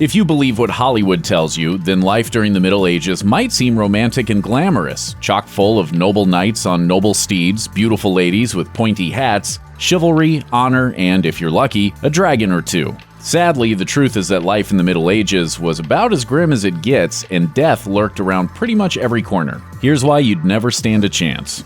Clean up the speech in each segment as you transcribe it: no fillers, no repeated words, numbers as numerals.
If you believe what Hollywood tells you, then life during the Middle Ages might seem romantic and glamorous, chock full of noble knights on noble steeds, beautiful ladies with pointy hats, chivalry, honor, and, if you're lucky, a dragon or two. Sadly, the truth is that life in the Middle Ages was about as grim as it gets, and death lurked around pretty much every corner. Here's why you'd never stand a chance.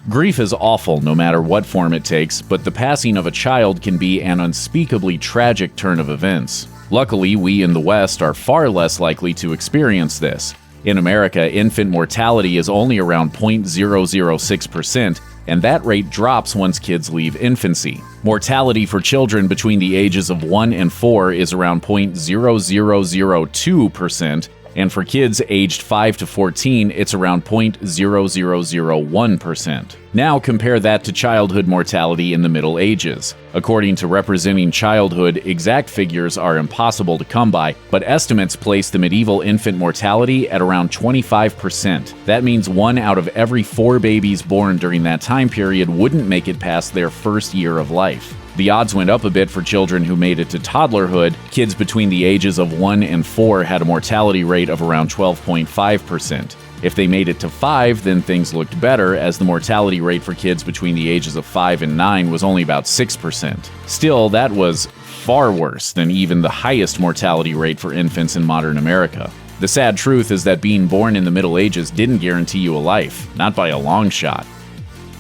Grief is awful no matter what form it takes, but the passing of a child can be an unspeakably tragic turn of events. Luckily, we in the West are far less likely to experience this. In America, infant mortality is only around 0.006%, and that rate drops once kids leave infancy. Mortality for children between the ages of 1 and 4 is around 0.0002%, and for kids aged 5 to 14, it's around 0.0001%. Now compare that to childhood mortality in the Middle Ages. According to Representing Childhood, exact figures are impossible to come by, but estimates place the medieval infant mortality at around 25%. That means 1 out of every 4 babies born during that time period wouldn't make it past their first year of life. The odds went up a bit for children who made it to toddlerhood. Kids between the ages of 1 and 4 had a mortality rate of around 12.5%. If they made it to 5, then things looked better, as the mortality rate for kids between the ages of 5 and 9 was only about 6%. Still, that was far worse than even the highest mortality rate for infants in modern America. The sad truth is that being born in the Middle Ages didn't guarantee you a life, not by a long shot.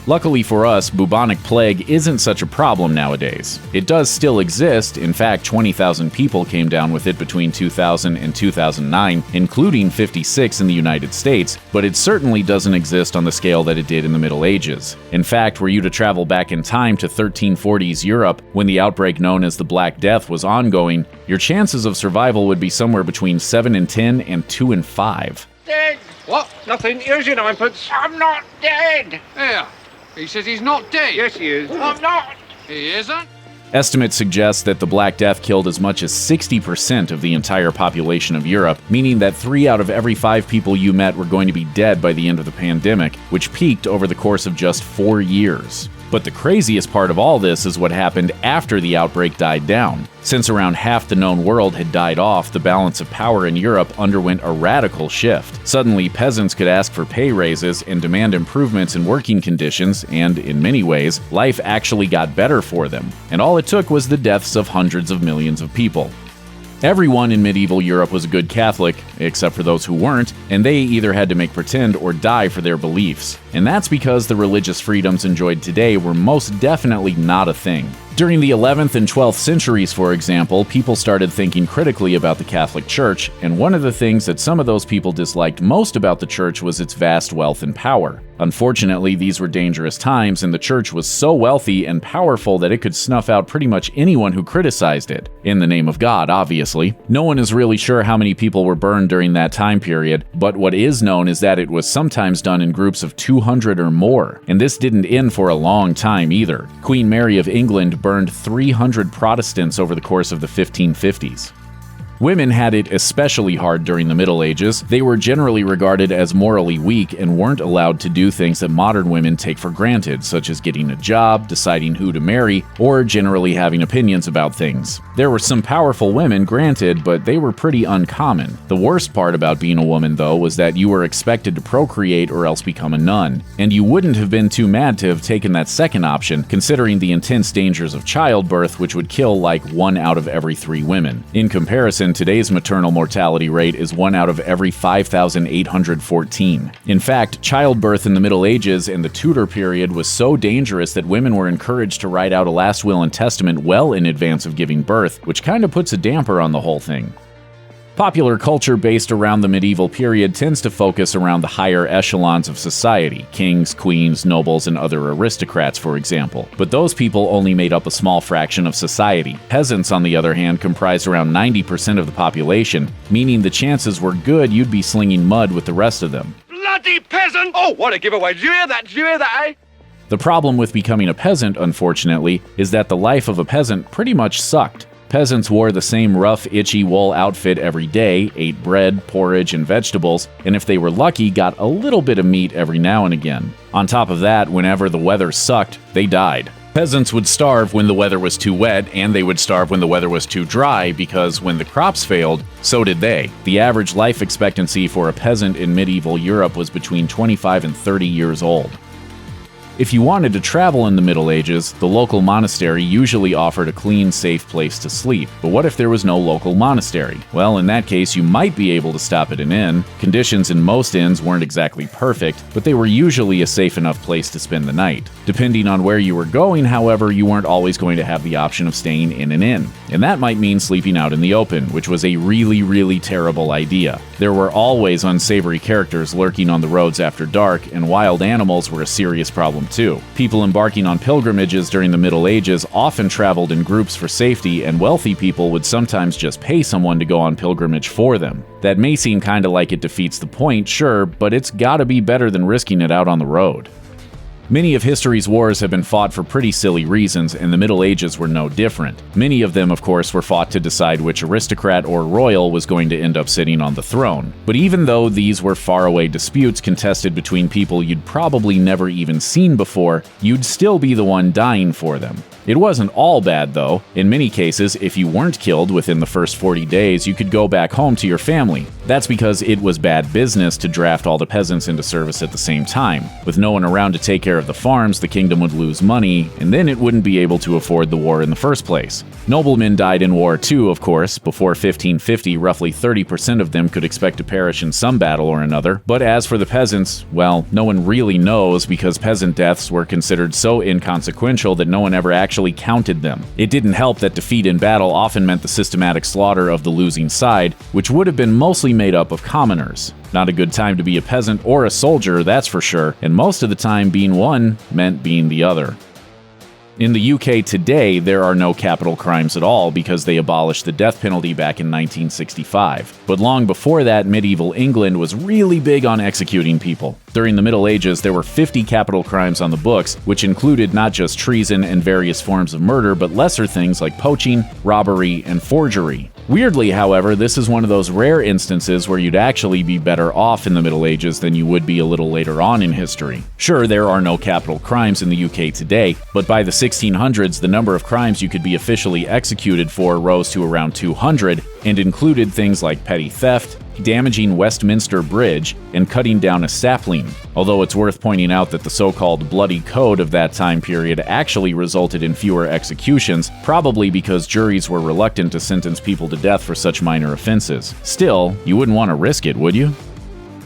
Luckily for us, bubonic plague isn't such a problem nowadays. It does still exist. In fact, 20,000 people came down with it between 2000 and 2009, including 56 in the United States, but it certainly doesn't exist on the scale that it did in the Middle Ages. In fact, were you to travel back in time to 1340s Europe, when the outbreak known as the Black Death was ongoing, your chances of survival would be somewhere between 7 in 10 and 2 in 5. Dead! What? Nothing. Here's your ninepence. I'm not dead! Here. He says he's not dead. Yes, he is. I'm not! He isn't? Estimates suggest that the Black Death killed as much as 60% of the entire population of Europe, meaning that 3 out of every 5 people you met were going to be dead by the end of the pandemic, which peaked over the course of just 4 years. But the craziest part of all this is what happened after the outbreak died down. Since around half the known world had died off, the balance of power in Europe underwent a radical shift. Suddenly, peasants could ask for pay raises and demand improvements in working conditions, and in many ways, life actually got better for them. And all it took was the deaths of hundreds of millions of people. Everyone in medieval Europe was a good Catholic, except for those who weren't, and they either had to make pretend or die for their beliefs. And that's because the religious freedoms enjoyed today were most definitely not a thing. During the 11th and 12th centuries, for example, people started thinking critically about the Catholic Church, and one of the things that some of those people disliked most about the Church was its vast wealth and power. Unfortunately, these were dangerous times, and the Church was so wealthy and powerful that it could snuff out pretty much anyone who criticized it. In the name of God, obviously. No one is really sure how many people were burned during that time period, but what is known is that it was sometimes done in groups of 200 or more, and this didn't end for a long time either. Queen Mary of England burned 300 Protestants over the course of the 1550s. Women had it especially hard during the Middle Ages. They were generally regarded as morally weak and weren't allowed to do things that modern women take for granted, such as getting a job, deciding who to marry, or generally having opinions about things. There were some powerful women, granted, but they were pretty uncommon. The worst part about being a woman, though, was that you were expected to procreate or else become a nun. And you wouldn't have been too mad to have taken that second option, considering the intense dangers of childbirth, which would kill like 1 out of every 3 women. In comparison, today's maternal mortality rate is 1 out of every 5,814. In fact, childbirth in the Middle Ages and the Tudor period was so dangerous that women were encouraged to write out a last will and testament well in advance of giving birth, which kind of puts a damper on the whole thing. Popular culture based around the medieval period tends to focus around the higher echelons of society, kings, queens, nobles, and other aristocrats, for example. But those people only made up a small fraction of society. Peasants, on the other hand, comprised around 90% of the population, meaning the chances were good you'd be slinging mud with the rest of them. Bloody peasant! Oh, what a giveaway! Did you hear that? Did you hear that, eh? The problem with becoming a peasant, unfortunately, is that the life of a peasant pretty much sucked. Peasants wore the same rough, itchy wool outfit every day, ate bread, porridge, and vegetables, and if they were lucky, got a little bit of meat every now and again. On top of that, whenever the weather sucked, they died. Peasants would starve when the weather was too wet, and they would starve when the weather was too dry, because when the crops failed, so did they. The average life expectancy for a peasant in medieval Europe was between 25 and 30 years old. If you wanted to travel in the Middle Ages, the local monastery usually offered a clean, safe place to sleep. But what if there was no local monastery? Well, in that case, you might be able to stop at an inn. Conditions in most inns weren't exactly perfect, but they were usually a safe enough place to spend the night. Depending on where you were going, however, you weren't always going to have the option of staying in an inn. And that might mean sleeping out in the open, which was a really, really terrible idea. There were always unsavory characters lurking on the roads after dark, and wild animals were a serious problem too. People embarking on pilgrimages during the Middle Ages often traveled in groups for safety, and wealthy people would sometimes just pay someone to go on pilgrimage for them. That may seem kinda like it defeats the point, sure, but it's gotta be better than risking it out on the road. Many of history's wars have been fought for pretty silly reasons, and the Middle Ages were no different. Many of them, of course, were fought to decide which aristocrat or royal was going to end up sitting on the throne. But even though these were faraway disputes contested between people you'd probably never even seen before, you'd still be the one dying for them. It wasn't all bad, though. In many cases, if you weren't killed within the first 40 days, you could go back home to your family. That's because it was bad business to draft all the peasants into service at the same time. With no one around to take care of the farms, the kingdom would lose money, and then it wouldn't be able to afford the war in the first place. Noblemen died in war too, of course. Before 1550, roughly 30% of them could expect to perish in some battle or another. But as for the peasants, well, no one really knows, because peasant deaths were considered so inconsequential that no one ever actually counted them. It didn't help that defeat in battle often meant the systematic slaughter of the losing side, which would have been mostly made up of commoners. Not a good time to be a peasant or a soldier, that's for sure, and most of the time being one meant being the other. In the UK today, there are no capital crimes at all because they abolished the death penalty back in 1965. But long before that, medieval England was really big on executing people. During the Middle Ages, there were 50 capital crimes on the books, which included not just treason and various forms of murder, but lesser things like poaching, robbery, and forgery. Weirdly, however, this is one of those rare instances where you'd actually be better off in the Middle Ages than you would be a little later on in history. Sure, there are no capital crimes in the UK today, but by the 1600s, the number of crimes you could be officially executed for rose to around 200, and included things like petty theft, damaging Westminster Bridge, and cutting down a sapling. Although it's worth pointing out that the so-called Bloody Code of that time period actually resulted in fewer executions, probably because juries were reluctant to sentence people to death for such minor offenses. Still, you wouldn't want to risk it, would you?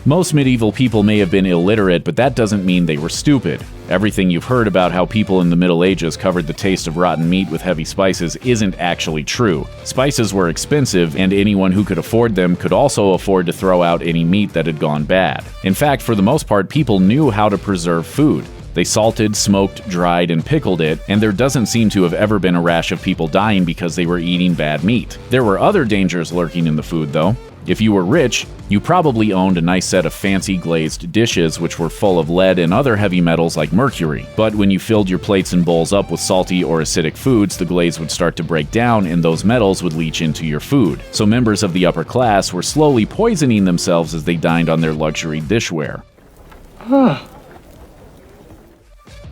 Most medieval people may have been illiterate, but that doesn't mean they were stupid. Everything you've heard about how people in the Middle Ages covered the taste of rotten meat with heavy spices isn't actually true. Spices were expensive, and anyone who could afford them could also afford to throw out any meat that had gone bad. In fact, for the most part, people knew how to preserve food. They salted, smoked, dried, and pickled it, and there doesn't seem to have ever been a rash of people dying because they were eating bad meat. There were other dangers lurking in the food, though. If you were rich, you probably owned a nice set of fancy glazed dishes which were full of lead and other heavy metals like mercury. But when you filled your plates and bowls up with salty or acidic foods, the glaze would start to break down and those metals would leach into your food. So members of the upper class were slowly poisoning themselves as they dined on their luxury dishware.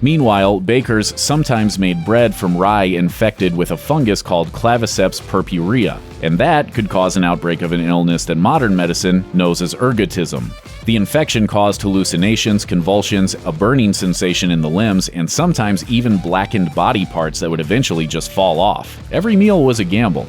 Meanwhile, bakers sometimes made bread from rye infected with a fungus called Claviceps purpurea, and that could cause an outbreak of an illness that modern medicine knows as ergotism. The infection caused hallucinations, convulsions, a burning sensation in the limbs, and sometimes even blackened body parts that would eventually just fall off. Every meal was a gamble.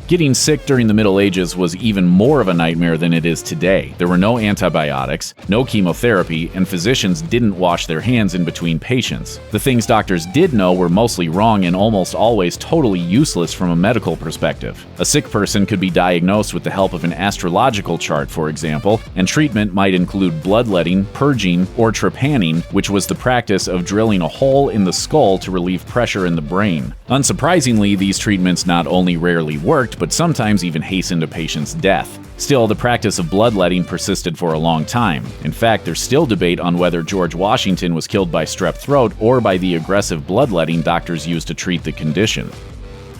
Getting sick during the Middle Ages was even more of a nightmare than it is today. There were no antibiotics, no chemotherapy, and physicians didn't wash their hands in between patients. The things doctors did know were mostly wrong and almost always totally useless from a medical perspective. A sick person could be diagnosed with the help of an astrological chart, for example, and treatment might include bloodletting, purging, or trepanning, which was the practice of drilling a hole in the skull to relieve pressure in the brain. Unsurprisingly, these treatments not only rarely worked, but sometimes even hastened a patient's death. Still, the practice of bloodletting persisted for a long time. In fact, there's still debate on whether George Washington was killed by strep throat or by the aggressive bloodletting doctors used to treat the condition.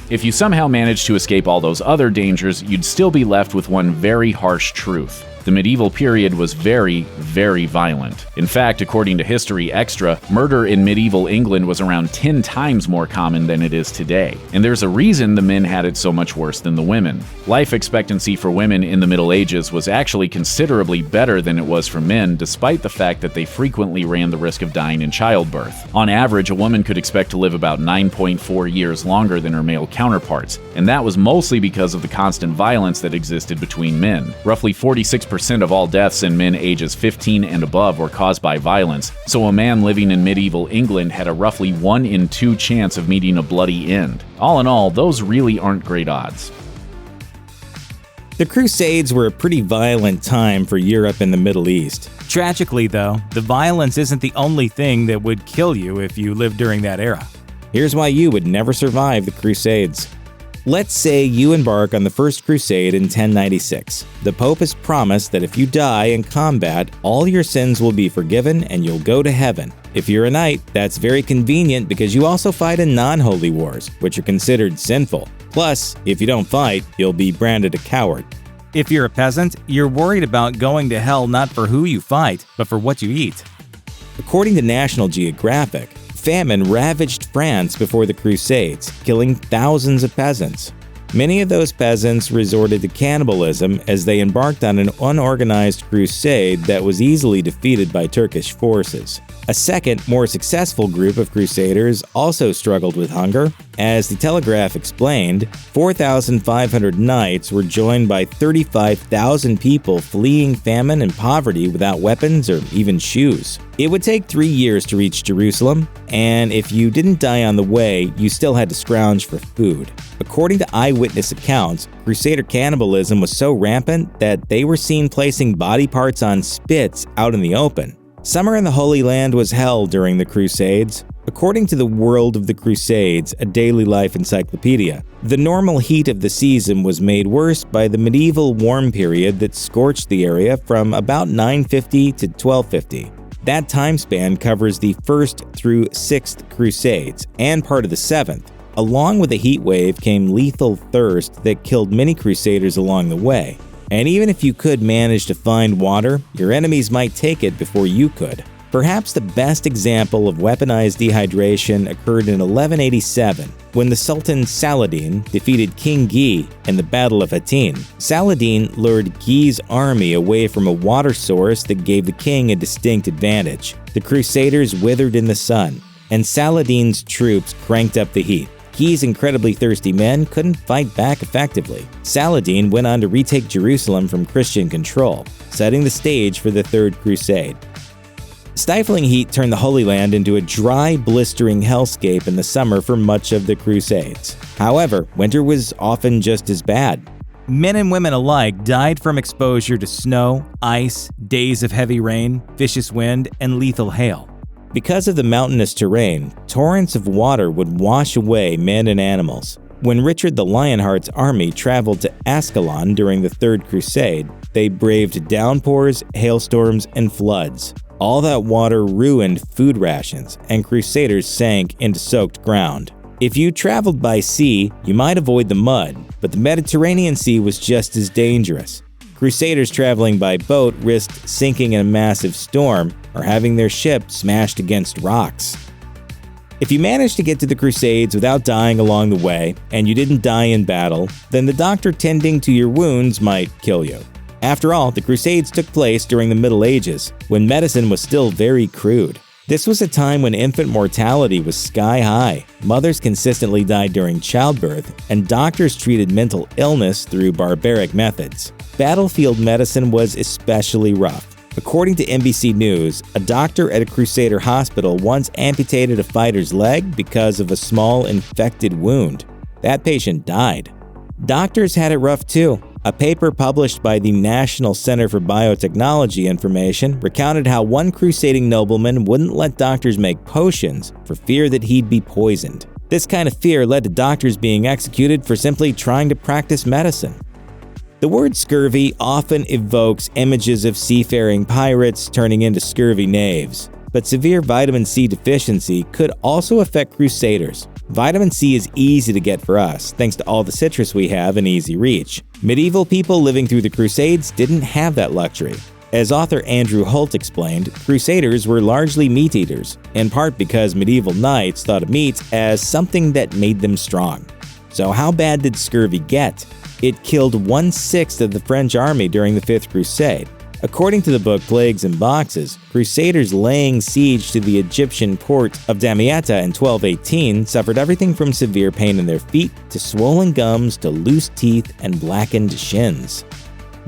If you somehow managed to escape all those other dangers, you'd still be left with one very harsh truth. The medieval period was very, very violent. In fact, according to History Extra, murder in medieval England was around 10 times more common than it is today. And there's a reason the men had it so much worse than the women. Life expectancy for women in the Middle Ages was actually considerably better than it was for men, despite the fact that they frequently ran the risk of dying in childbirth. On average, a woman could expect to live about 9.4 years longer than her male counterparts, and that was mostly because of the constant violence that existed between men. Roughly 46% of all deaths in men ages 15 and above were caused by violence, so a man living in medieval England had a roughly 1 in 2 chance of meeting a bloody end. All in all, those really aren't great odds. The Crusades were a pretty violent time for Europe and the Middle East. Tragically, though, the violence isn't the only thing that would kill you if you lived during that era. Here's why you would never survive the Crusades. Let's say you embark on the First Crusade in 1096. The Pope has promised that if you die in combat, all your sins will be forgiven and you'll go to heaven. If you're a knight, that's very convenient because you also fight in non-holy wars, which are considered sinful. Plus, if you don't fight, you'll be branded a coward. If you're a peasant, you're worried about going to hell not for who you fight, but for what you eat. According to National Geographic, famine ravaged France before the Crusades, killing thousands of peasants. Many of those peasants resorted to cannibalism as they embarked on an unorganized crusade that was easily defeated by Turkish forces. A second, more successful group of crusaders also struggled with hunger. As the Telegraph explained, 4,500 knights were joined by 35,000 people fleeing famine and poverty without weapons or even shoes. It would take 3 years to reach Jerusalem, and if you didn't die on the way, you still had to scrounge for food. According to eyewitness accounts, Crusader cannibalism was so rampant that they were seen placing body parts on spits out in the open. Summer in the Holy Land was hell during the Crusades. According to the World of the Crusades, a daily life encyclopedia, the normal heat of the season was made worse by the medieval warm period that scorched the area from about 950 to 1250. That time span covers the 1st through 6th Crusades and part of the 7th. Along with the heat wave came lethal thirst that killed many crusaders along the way. And even if you could manage to find water, your enemies might take it before you could. Perhaps the best example of weaponized dehydration occurred in 1187, when the Sultan Saladin defeated King Guy in the Battle of Hattin. Saladin lured Guy's army away from a water source that gave the king a distinct advantage. The Crusaders withered in the sun, and Saladin's troops cranked up the heat. Guy's incredibly thirsty men couldn't fight back effectively. Saladin went on to retake Jerusalem from Christian control, setting the stage for the Third Crusade. Stifling heat turned the Holy Land into a dry, blistering hellscape in the summer for much of the Crusades. However, winter was often just as bad. Men and women alike died from exposure to snow, ice, days of heavy rain, vicious wind, and lethal hail. Because of the mountainous terrain, torrents of water would wash away men and animals. When Richard the Lionheart's army traveled to Ascalon during the Third Crusade, they braved downpours, hailstorms, and floods. All that water ruined food rations, and crusaders sank into soaked ground. If you traveled by sea, you might avoid the mud, but the Mediterranean Sea was just as dangerous. Crusaders traveling by boat risked sinking in a massive storm or having their ship smashed against rocks. If you managed to get to the Crusades without dying along the way, and you didn't die in battle, then the doctor tending to your wounds might kill you. After all, the Crusades took place during the Middle Ages, when medicine was still very crude. This was a time when infant mortality was sky high, mothers consistently died during childbirth, and doctors treated mental illness through barbaric methods. Battlefield medicine was especially rough. According to NBC News, a doctor at a Crusader hospital once amputated a fighter's leg because of a small infected wound. That patient died. Doctors had it rough too. A paper published by the National Center for Biotechnology Information recounted how one crusading nobleman wouldn't let doctors make potions for fear that he'd be poisoned. This kind of fear led to doctors being executed for simply trying to practice medicine. The word scurvy often evokes images of seafaring pirates turning into scurvy knaves, but severe vitamin C deficiency could also affect crusaders. Vitamin C is easy to get for us, thanks to all the citrus we have in easy reach. Medieval people living through the Crusades didn't have that luxury. As author Andrew Holt explained, Crusaders were largely meat eaters, in part because medieval knights thought of meat as something that made them strong. So how bad did scurvy get? It killed 1/6 of the French army during the Fifth Crusade. According to the book Plagues in Boxes, Crusaders laying siege to the Egyptian port of Damietta in 1218 suffered everything from severe pain in their feet to swollen gums to loose teeth and blackened shins.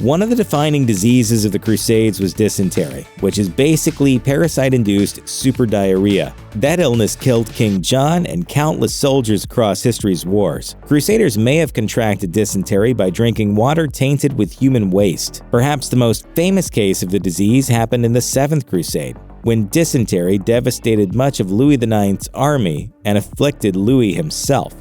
One of the defining diseases of the Crusades was dysentery, which is basically parasite-induced super diarrhea. That illness killed King John and countless soldiers across history's wars. Crusaders may have contracted dysentery by drinking water tainted with human waste. Perhaps the most famous case of the disease happened in the Seventh Crusade, when dysentery devastated much of Louis IX's army and afflicted Louis himself.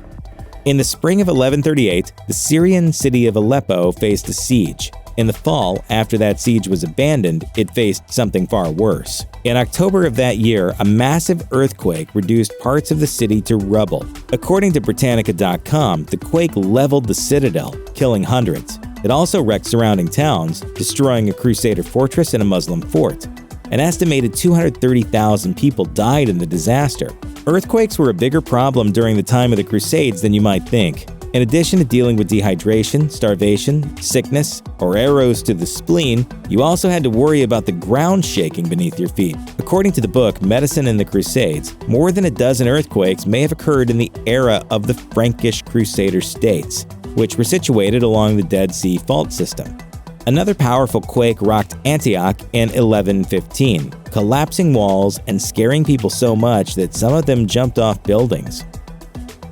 In the spring of 1138, the Syrian city of Aleppo faced a siege. In the fall, after that siege was abandoned, it faced something far worse. In October of that year, a massive earthquake reduced parts of the city to rubble. According to Britannica.com, the quake leveled the citadel, killing hundreds. It also wrecked surrounding towns, destroying a Crusader fortress and a Muslim fort. An estimated 230,000 people died in the disaster. Earthquakes were a bigger problem during the time of the Crusades than you might think. In addition to dealing with dehydration, starvation, sickness, or arrows to the spleen, you also had to worry about the ground shaking beneath your feet. According to the book Medicine in the Crusades, more than a dozen earthquakes may have occurred in the era of the Frankish Crusader states, which were situated along the Dead Sea Fault system. Another powerful quake rocked Antioch in 1115, collapsing walls and scaring people so much that some of them jumped off buildings.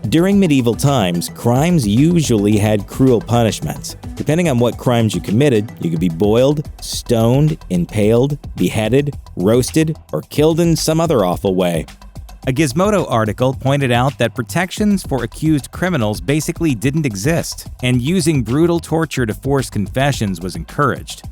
During medieval times, crimes usually had cruel punishments. Depending on what crimes you committed, you could be boiled, stoned, impaled, beheaded, roasted, or killed in some other awful way. A Gizmodo article pointed out that protections for accused criminals basically didn't exist, and using brutal torture to force confessions was encouraged.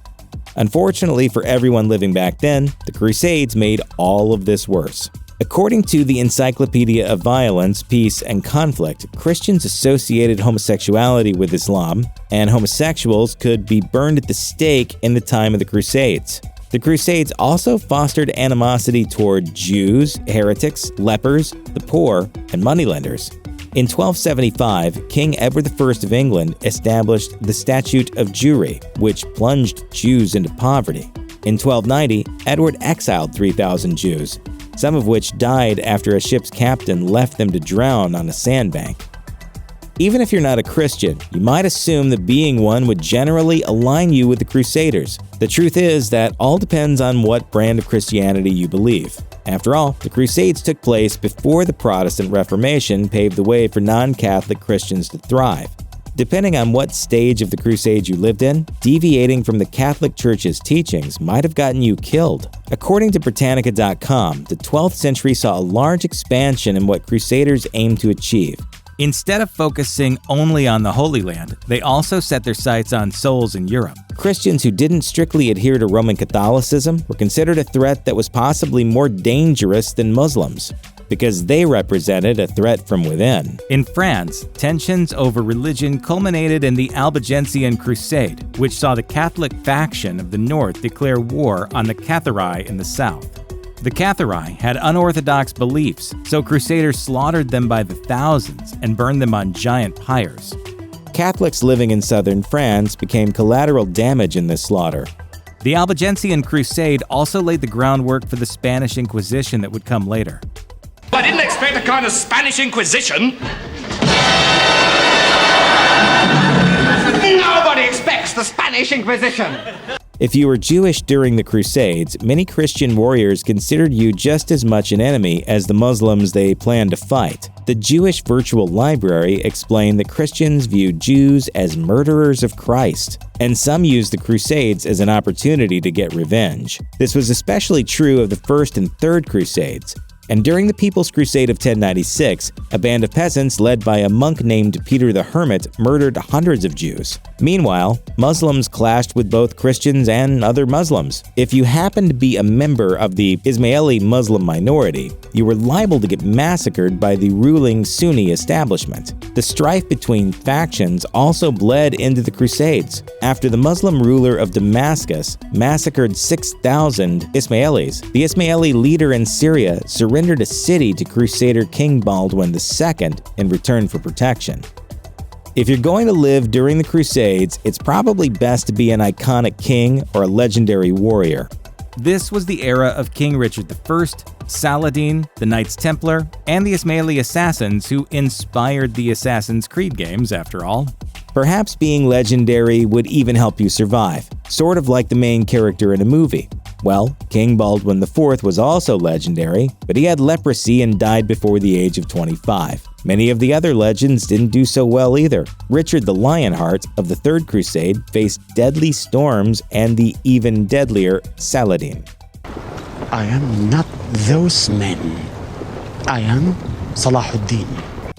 Unfortunately for everyone living back then, the Crusades made all of this worse. According to the Encyclopedia of Violence, Peace, and Conflict, Christians associated homosexuality with Islam, and homosexuals could be burned at the stake in the time of the Crusades. The Crusades also fostered animosity toward Jews, heretics, lepers, the poor, and moneylenders. In 1275, King Edward I of England established the Statute of Jewry, which plunged Jews into poverty. In 1290, Edward exiled 3,000 Jews, some of which died after a ship's captain left them to drown on a sandbank. Even if you're not a Christian, you might assume that being one would generally align you with the Crusaders. The truth is that all depends on what brand of Christianity you believe. After all, the Crusades took place before the Protestant Reformation paved the way for non-Catholic Christians to thrive. Depending on what stage of the Crusades you lived in, deviating from the Catholic Church's teachings might have gotten you killed. According to Britannica.com, the 12th century saw a large expansion in what Crusaders aimed to achieve. Instead of focusing only on the Holy Land, they also set their sights on souls in Europe. Christians who didn't strictly adhere to Roman Catholicism were considered a threat that was possibly more dangerous than Muslims, because they represented a threat from within. In France, tensions over religion culminated in the Albigensian Crusade, which saw the Catholic faction of the north declare war on the Cathari in the south. The Cathari had unorthodox beliefs, so Crusaders slaughtered them by the thousands and burned them on giant pyres. Catholics living in southern France became collateral damage in this slaughter. The Albigensian Crusade also laid the groundwork for the Spanish Inquisition that would come later. I didn't expect a kind of Spanish Inquisition. Nobody expects the Spanish Inquisition. If you were Jewish during the Crusades, many Christian warriors considered you just as much an enemy as the Muslims they planned to fight. The Jewish Virtual Library explained that Christians viewed Jews as murderers of Christ, and some used the Crusades as an opportunity to get revenge. This was especially true of the First and Third Crusades. And during the People's Crusade of 1096, a band of peasants led by a monk named Peter the Hermit murdered hundreds of Jews. Meanwhile, Muslims clashed with both Christians and other Muslims. If you happened to be a member of the Ismaili Muslim minority, you were liable to get massacred by the ruling Sunni establishment. The strife between factions also bled into the Crusades. After the Muslim ruler of Damascus massacred 6,000 Ismailis, the Ismaili leader in Syria surrendered a city to Crusader King Baldwin II in return for protection. If you're going to live during the Crusades, it's probably best to be an iconic king or a legendary warrior. This was the era of King Richard I, Saladin, the Knights Templar, and the Ismaili assassins who inspired the Assassin's Creed games, after all. Perhaps being legendary would even help you survive, sort of like the main character in a movie. Well, King Baldwin IV was also legendary, but he had leprosy and died before the age of 25. Many of the other legends didn't do so well either. Richard the Lionheart of the Third Crusade faced deadly storms and the even deadlier Saladin. I am not those men. I am Salahuddin.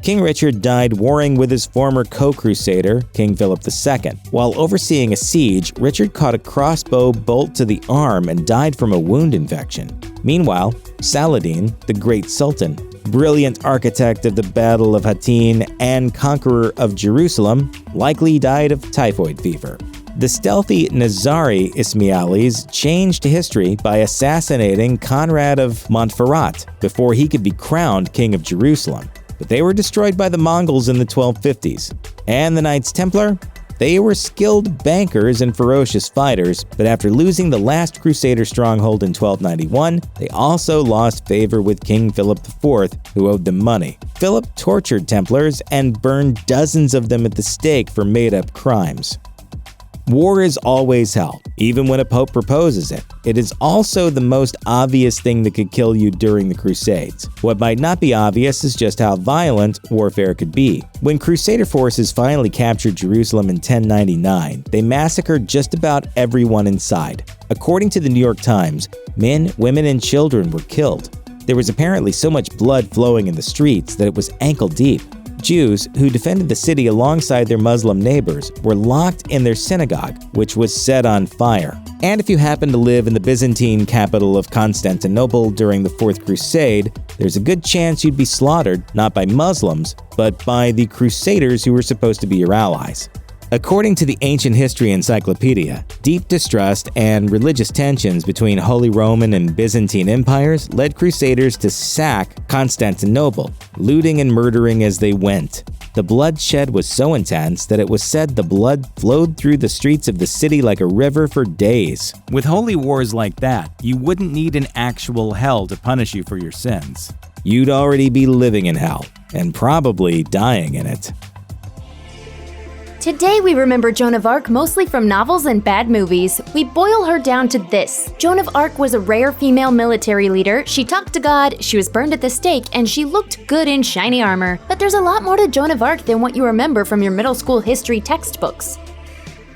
King Richard died warring with his former co-crusader, King Philip II. While overseeing a siege, Richard caught a crossbow bolt to the arm and died from a wound infection. Meanwhile, Saladin, the great sultan, brilliant architect of the Battle of Hattin and conqueror of Jerusalem, likely died of typhoid fever. The stealthy Nizari Ismailis changed history by assassinating Conrad of Montferrat before he could be crowned king of Jerusalem. But they were destroyed by the Mongols in the 1250s. And the Knights Templar? They were skilled bankers and ferocious fighters, but after losing the last Crusader stronghold in 1291, they also lost favor with King Philip IV, who owed them money. Philip tortured Templars and burned dozens of them at the stake for made-up crimes. War is always hell, even when a pope proposes it. It is also the most obvious thing that could kill you during the Crusades. What might not be obvious is just how violent warfare could be. When Crusader forces finally captured Jerusalem in 1099, they massacred just about everyone inside. According to the New York Times, men, women, and children were killed. There was apparently so much blood flowing in the streets that it was ankle deep. Jews, who defended the city alongside their Muslim neighbors, were locked in their synagogue, which was set on fire. And if you happen to live in the Byzantine capital of Constantinople during the Fourth Crusade, there's a good chance you'd be slaughtered not by Muslims, but by the Crusaders who were supposed to be your allies. According to the Ancient History Encyclopedia, deep distrust and religious tensions between Holy Roman and Byzantine empires led Crusaders to sack Constantinople, looting and murdering as they went. The bloodshed was so intense that it was said the blood flowed through the streets of the city like a river for days. With holy wars like that, you wouldn't need an actual hell to punish you for your sins. You'd already be living in hell, and probably dying in it. Today we remember Joan of Arc mostly from novels and bad movies. We boil her down to this. Joan of Arc was a rare female military leader. She talked to God, she was burned at the stake, and she looked good in shiny armor. But there's a lot more to Joan of Arc than what you remember from your middle school history textbooks.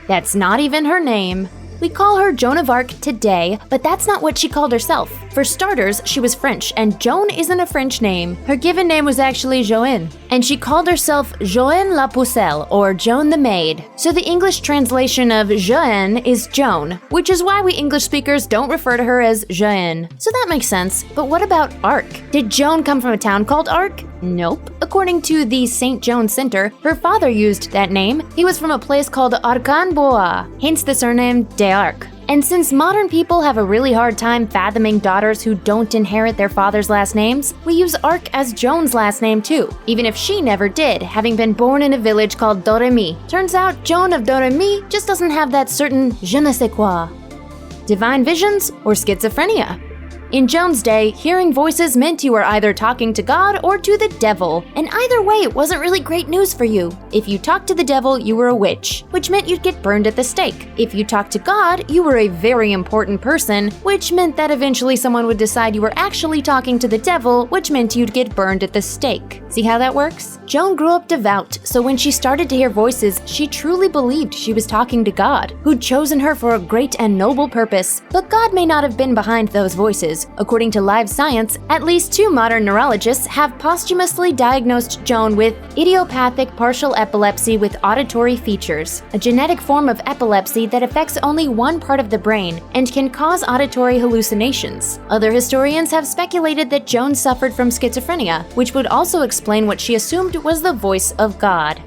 That's not even her name. We call her Joan of Arc today, but that's not what she called herself. For starters, she was French, and Joan isn't a French name. Her given name was actually Joan, and she called herself Joan la Pucelle, or Joan the Maid. So the English translation of Joan is Joan, which is why we English speakers don't refer to her as Joan. So that makes sense, but what about Arc? Did Joan come from a town called Arc? Nope. According to the St. Joan Center, her father used that name. He was from a place called Arcan-Bois, hence the surname d'Arc. And since modern people have a really hard time fathoming daughters who don't inherit their father's last names, we use Arc as Joan's last name too, even if she never did, having been born in a village called Doremi. Turns out Joan of Doremi just doesn't have that certain je ne sais quoi. Divine visions or schizophrenia? In Joan's day, hearing voices meant you were either talking to God or to the devil, and either way it wasn't really great news for you. If you talked to the devil, you were a witch, which meant you'd get burned at the stake. If you talked to God, you were a very important person, which meant that eventually someone would decide you were actually talking to the devil, which meant you'd get burned at the stake. See how that works? Joan grew up devout, so when she started to hear voices, she truly believed she was talking to God, who'd chosen her for a great and noble purpose. But God may not have been behind those voices. diseases. According to Live Science, at least 2 modern neurologists have posthumously diagnosed Joan with idiopathic partial epilepsy with auditory features, a genetic form of epilepsy that affects only one part of the brain and can cause auditory hallucinations. Other historians have speculated that Joan suffered from schizophrenia, which would also explain what she assumed was the voice of God.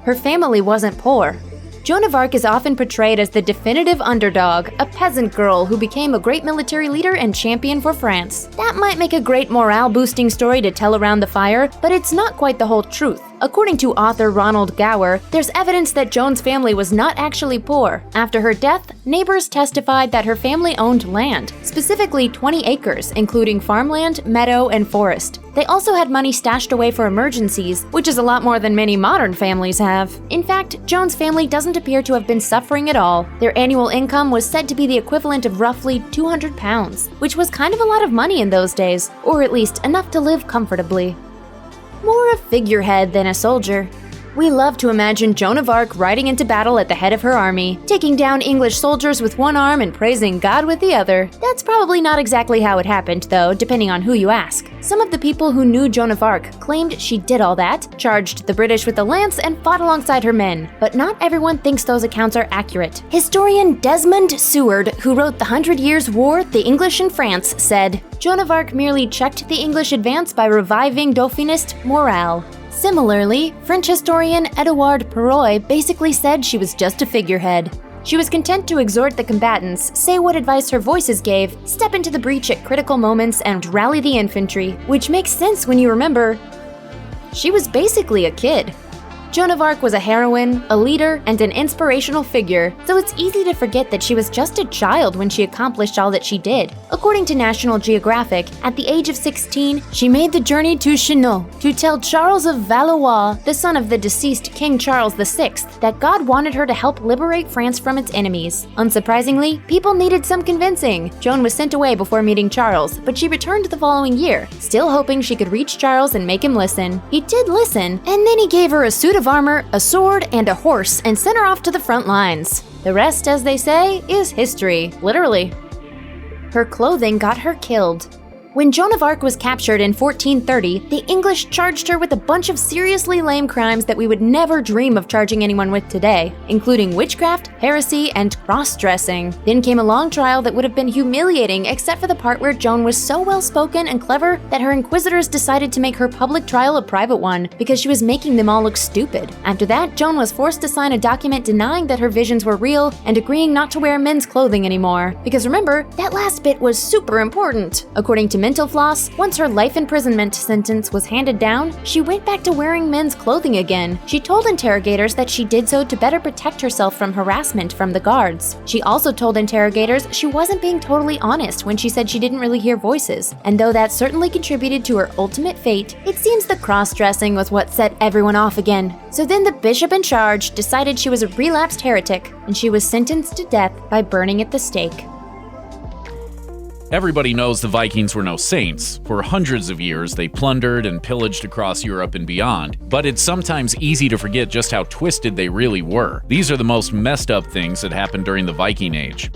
Her family wasn't poor. Joan of Arc is often portrayed as the definitive underdog, a peasant girl who became a great military leader and champion for France. That might make a great morale-boosting story to tell around the fire, but it's not quite the whole truth. According to author Ronald Gower, there's evidence that Joan's family was not actually poor. After her death, neighbors testified that her family owned land, specifically 20 acres, including farmland, meadow, and forest. They also had money stashed away for emergencies, which is a lot more than many modern families have. In fact, Joan's family doesn't appear to have been suffering at all. Their annual income was said to be the equivalent of roughly £200, which was kind of a lot of money in those days, or at least enough to live comfortably. More a figurehead than a soldier. We love to imagine Joan of Arc riding into battle at the head of her army, taking down English soldiers with one arm and praising God with the other. That's probably not exactly how it happened, though, depending on who you ask. Some of the people who knew Joan of Arc claimed she did all that, charged the British with a lance, and fought alongside her men. But not everyone thinks those accounts are accurate. Historian Desmond Seward, who wrote The 100 Years' War, The English in France, said, Joan of Arc merely checked the English advance by reviving Dauphinist morale. Similarly, French historian Edouard Perroy basically said she was just a figurehead. She was content to exhort the combatants, say what advice her voices gave, step into the breach at critical moments, and rally the infantry, which makes sense when you remember she was basically a kid. Joan of Arc was a heroine, a leader, and an inspirational figure, so it's easy to forget that she was just a child when she accomplished all that she did. According to National Geographic, at the age of 16, she made the journey to Chinon to tell Charles of Valois, the son of the deceased King Charles VI, that God wanted her to help liberate France from its enemies. Unsurprisingly, people needed some convincing. Joan was sent away before meeting Charles, but she returned the following year, still hoping she could reach Charles and make him listen. He did listen, and then he gave her a suit of armor, a sword, and a horse, and sent her off to the front lines. The rest, as they say, is history, literally. Her clothing got her killed. When Joan of Arc was captured in 1430, the English charged her with a bunch of seriously lame crimes that we would never dream of charging anyone with today, including witchcraft, heresy, and cross-dressing. Then came a long trial that would have been humiliating except for the part where Joan was so well-spoken and clever that her inquisitors decided to make her public trial a private one because she was making them all look stupid. After that, Joan was forced to sign a document denying that her visions were real and agreeing not to wear men's clothing anymore. Because remember, that last bit was super important. According to Mental Floss, once her life imprisonment sentence was handed down, she went back to wearing men's clothing again. She told interrogators that she did so to better protect herself from harassment from the guards. She also told interrogators she wasn't being totally honest when she said she didn't really hear voices, and though that certainly contributed to her ultimate fate, it seems the cross-dressing was what set everyone off again. So then the bishop in charge decided she was a relapsed heretic, and she was sentenced to death by burning at the stake. Everybody knows the Vikings were no saints. For hundreds of years, they plundered and pillaged across Europe and beyond. But it's sometimes easy to forget just how twisted they really were. These are the most messed up things that happened during the Viking Age.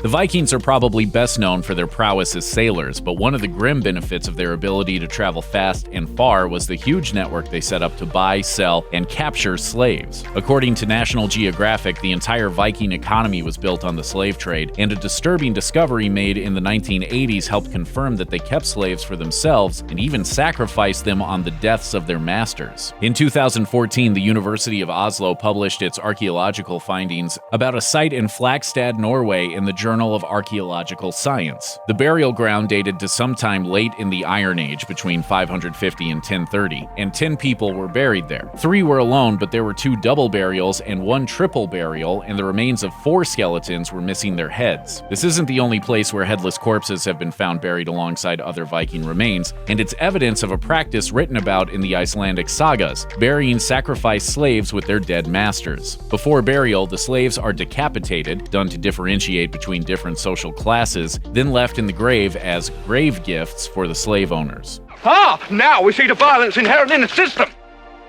The Vikings are probably best known for their prowess as sailors, but one of the grim benefits of their ability to travel fast and far was the huge network they set up to buy, sell, and capture slaves. According to National Geographic, the entire Viking economy was built on the slave trade, and a disturbing discovery made in the 1980s helped confirm that they kept slaves for themselves and even sacrificed them on the deaths of their masters. In 2014, the University of Oslo published its archaeological findings about a site in Flagstad, Norway in the Journal of Archaeological Science. The burial ground dated to sometime late in the Iron Age, between 550 and 1030, and 10 people were buried there. 3 were alone, but there were 2 double burials and 1 triple burial, and the remains of 4 skeletons were missing their heads. This isn't the only place where headless corpses have been found buried alongside other Viking remains, and it's evidence of a practice written about in the Icelandic sagas, burying sacrificed slaves with their dead masters. Before burial, the slaves are decapitated, done to differentiate between different social classes, then left in the grave as grave gifts for the slave owners. Ah, now we see the violence inherent in the system.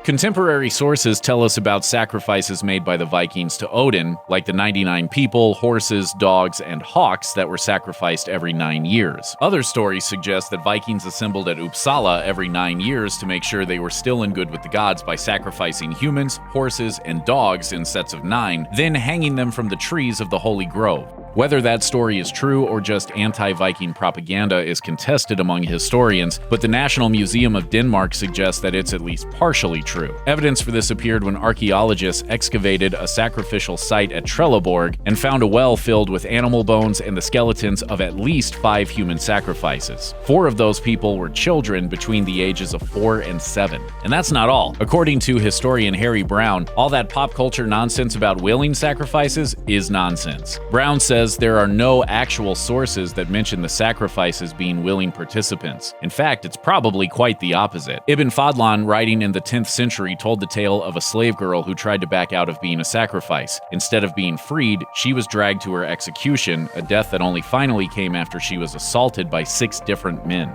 Contemporary sources tell us about sacrifices made by the Vikings to Odin, like the 99 people, horses, dogs, and hawks that were sacrificed every 9 years. Other stories suggest that Vikings assembled at Uppsala every 9 years to make sure they were still in good with the gods by sacrificing humans, horses, and dogs in sets of 9, then hanging them from the trees of the Holy Grove. Whether that story is true or just anti-Viking propaganda is contested among historians, but the National Museum of Denmark suggests that it's at least partially true. Evidence for this appeared when archaeologists excavated a sacrificial site at Trelleborg and found a well filled with animal bones and the skeletons of at least 5 human sacrifices. 4 of those people were children between the ages of 4 and 7. And that's not all. According to historian Harry Brown, all that pop culture nonsense about willing sacrifices is nonsense. Brown says there are no actual sources that mention the sacrifices being willing participants. In fact, it's probably quite the opposite. Ibn Fadlan, writing in the 10th century, told the tale of a slave girl who tried to back out of being a sacrifice. Instead of being freed, she was dragged to her execution, a death that only finally came after she was assaulted by 6 different men.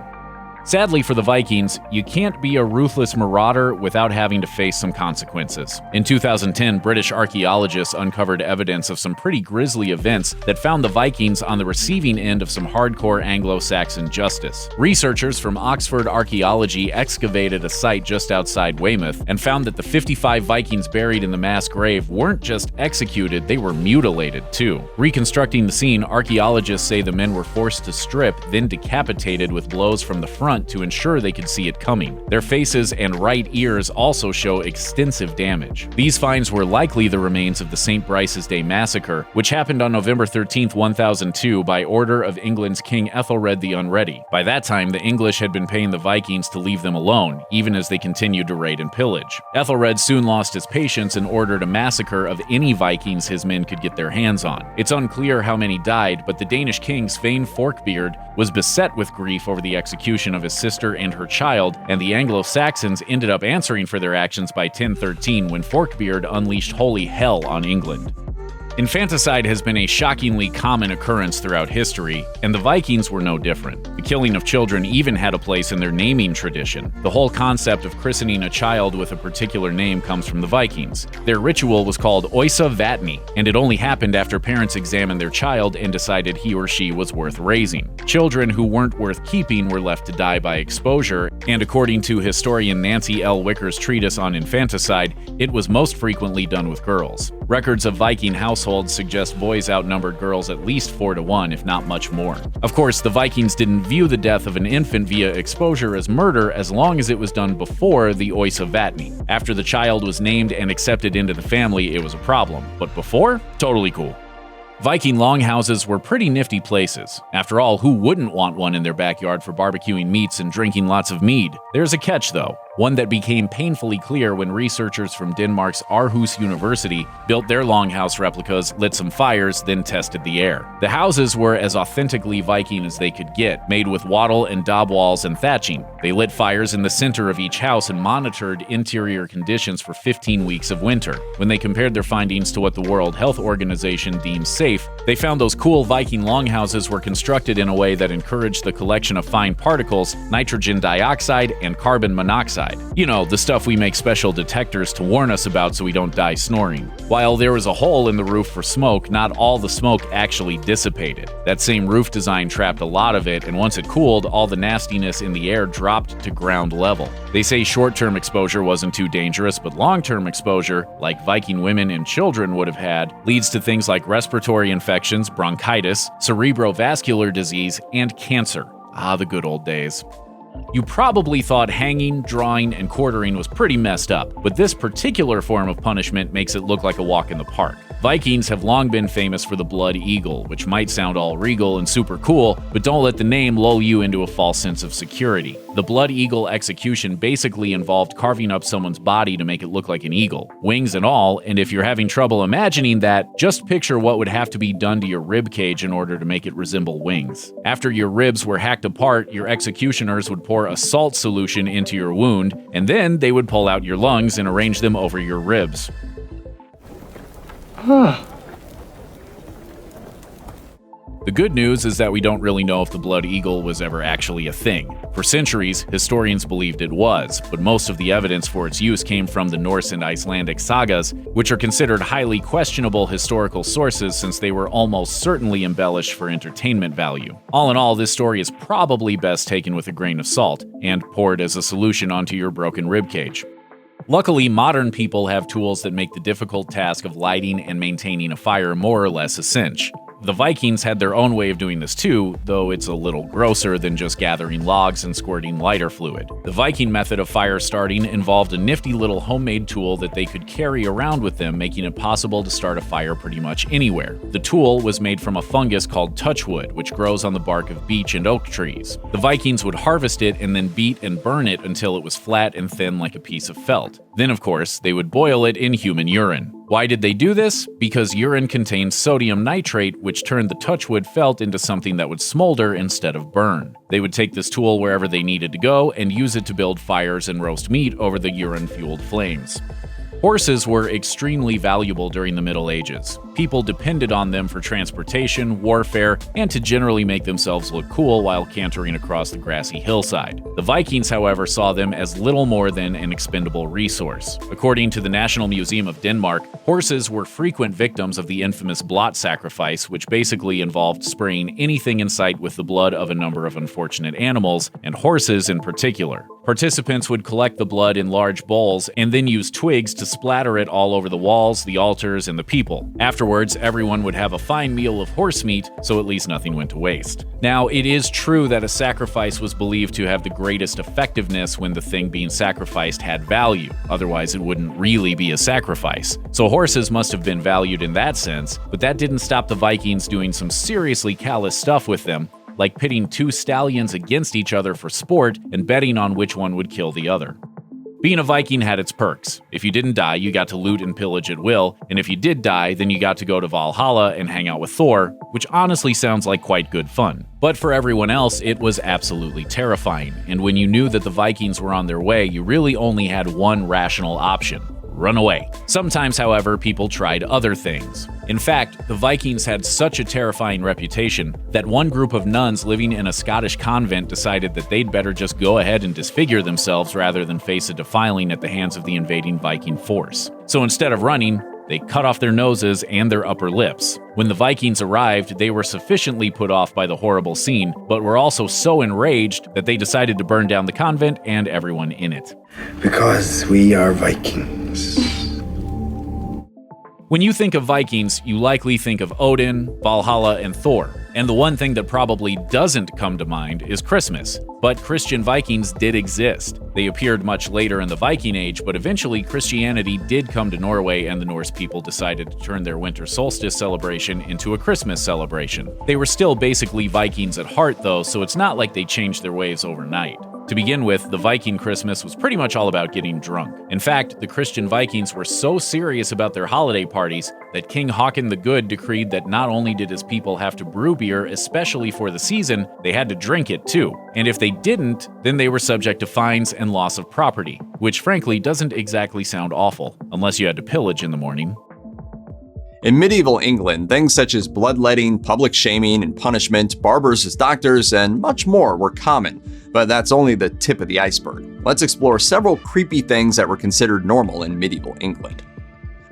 Sadly for the Vikings, you can't be a ruthless marauder without having to face some consequences. In 2010, British archaeologists uncovered evidence of some pretty grisly events that found the Vikings on the receiving end of some hardcore Anglo-Saxon justice. Researchers from Oxford Archaeology excavated a site just outside Weymouth and found that the 55 Vikings buried in the mass grave weren't just executed, they were mutilated too. Reconstructing the scene, archaeologists say the men were forced to strip, then decapitated with blows from the front to ensure they could see it coming. Their faces and right ears also show extensive damage. These finds were likely the remains of the St. Brice's Day massacre, which happened on November 13, 1002 by order of England's King Ethelred the Unready. By that time, the English had been paying the Vikings to leave them alone, even as they continued to raid and pillage. Ethelred soon lost his patience and ordered a massacre of any Vikings his men could get their hands on. It's unclear how many died, but the Danish king Svein Forkbeard was beset with grief over the execution of his sister and her child, and the Anglo-Saxons ended up answering for their actions by 1013 when Forkbeard unleashed holy hell on England. Infanticide has been a shockingly common occurrence throughout history, and the Vikings were no different. The killing of children even had a place in their naming tradition. The whole concept of christening a child with a particular name comes from the Vikings. Their ritual was called Oisa Vatni, and it only happened after parents examined their child and decided he or she was worth raising. Children who weren't worth keeping were left to die by exposure, and according to historian Nancy L. Wicker's treatise on infanticide, it was most frequently done with girls. Records of Viking households suggest boys outnumbered girls at least 4 to 1, if not much more. Of course, the Vikings didn't view the death of an infant via exposure as murder as long as it was done before the Oisa Vatni. After the child was named and accepted into the family, it was a problem. But before? Totally cool. Viking longhouses were pretty nifty places. After all, who wouldn't want one in their backyard for barbecuing meats and drinking lots of mead? There's a catch, though. One that became painfully clear when researchers from Denmark's Aarhus University built their longhouse replicas, lit some fires, then tested the air. The houses were as authentically Viking as they could get, made with wattle and daub walls and thatching. They lit fires in the center of each house and monitored interior conditions for 15 weeks of winter. When they compared their findings to what the World Health Organization deems safe, they found those cool Viking longhouses were constructed in a way that encouraged the collection of fine particles, nitrogen dioxide, and carbon monoxide. You know, the stuff we make special detectors to warn us about so we don't die snoring. While there was a hole in the roof for smoke, not all the smoke actually dissipated. That same roof design trapped a lot of it, and once it cooled, all the nastiness in the air dropped to ground level. They say short-term exposure wasn't too dangerous, but long-term exposure, like Viking women and children would have had, leads to things like respiratory infections, bronchitis, cerebrovascular disease, and cancer. Ah, the good old days. You probably thought hanging, drawing, and quartering was pretty messed up, but this particular form of punishment makes it look like a walk in the park. Vikings have long been famous for the blood eagle, which might sound all regal and super cool, but don't let the name lull you into a false sense of security. The blood eagle execution basically involved carving up someone's body to make it look like an eagle, wings and all, and if you're having trouble imagining that, just picture what would have to be done to your rib cage in order to make it resemble wings. After your ribs were hacked apart, your executioners would pour a salt solution into your wound, and then they would pull out your lungs and arrange them over your ribs. The good news is that we don't really know if the blood eagle was ever actually a thing. For centuries, historians believed it was, but most of the evidence for its use came from the Norse and Icelandic sagas, which are considered highly questionable historical sources since they were almost certainly embellished for entertainment value. All in all, this story is probably best taken with a grain of salt and poured as a solution onto your broken ribcage. Luckily, modern people have tools that make the difficult task of lighting and maintaining a fire more or less a cinch. The Vikings had their own way of doing this too, though it's a little grosser than just gathering logs and squirting lighter fluid. The Viking method of fire starting involved a nifty little homemade tool that they could carry around with them, making it possible to start a fire pretty much anywhere. The tool was made from a fungus called touchwood, which grows on the bark of beech and oak trees. The Vikings would harvest it and then beat and burn it until it was flat and thin like a piece of felt. Then, of course, they would boil it in human urine. Why did they do this? Because urine contained sodium nitrate, which turned the touchwood felt into something that would smolder instead of burn. They would take this tool wherever they needed to go and use it to build fires and roast meat over the urine-fueled flames. Horses were extremely valuable during the Middle Ages. People depended on them for transportation, warfare, and to generally make themselves look cool while cantering across the grassy hillside. The Vikings, however, saw them as little more than an expendable resource. According to the National Museum of Denmark, horses were frequent victims of the infamous blot sacrifice, which basically involved spraying anything in sight with the blood of a number of unfortunate animals, and horses in particular. Participants would collect the blood in large bowls and then use twigs to splatter it all over the walls, the altars, and the people. Afterwards, everyone would have a fine meal of horse meat, so at least nothing went to waste. Now, it is true that a sacrifice was believed to have the greatest effectiveness when the thing being sacrificed had value. Otherwise, it wouldn't really be a sacrifice. So horses must have been valued in that sense, but that didn't stop the Vikings doing some seriously callous stuff with them, like pitting two stallions against each other for sport and betting on which one would kill the other. Being a Viking had its perks. If you didn't die, you got to loot and pillage at will, and if you did die, then you got to go to Valhalla and hang out with Thor, which honestly sounds like quite good fun. But for everyone else, it was absolutely terrifying, and when you knew that the Vikings were on their way, you really only had one rational option: run away. Sometimes, however, people tried other things. In fact, the Vikings had such a terrifying reputation that one group of nuns living in a Scottish convent decided that they'd better just go ahead and disfigure themselves rather than face a defiling at the hands of the invading Viking force. So instead of running, they cut off their noses and their upper lips. When the Vikings arrived, they were sufficiently put off by the horrible scene, but were also so enraged that they decided to burn down the convent and everyone in it. Because we are Vikings. When you think of Vikings, you likely think of Odin, Valhalla, and Thor. And the one thing that probably doesn't come to mind is Christmas. But Christian Vikings did exist. They appeared much later in the Viking Age, but eventually Christianity did come to Norway, and the Norse people decided to turn their winter solstice celebration into a Christmas celebration. They were still basically Vikings at heart, though, so it's not like they changed their ways overnight. To begin with, the Viking Christmas was pretty much all about getting drunk. In fact, the Christian Vikings were so serious about their holiday parties that King Haakon the Good decreed that not only did his people have to brew beer, especially for the season, they had to drink it too. And if they didn't, then they were subject to fines and loss of property, which frankly doesn't exactly sound awful, unless you had to pillage in the morning. In medieval England, things such as bloodletting, public shaming and punishment, barbers as doctors, and much more were common. But that's only the tip of the iceberg. Let's explore several creepy things that were considered normal in medieval England.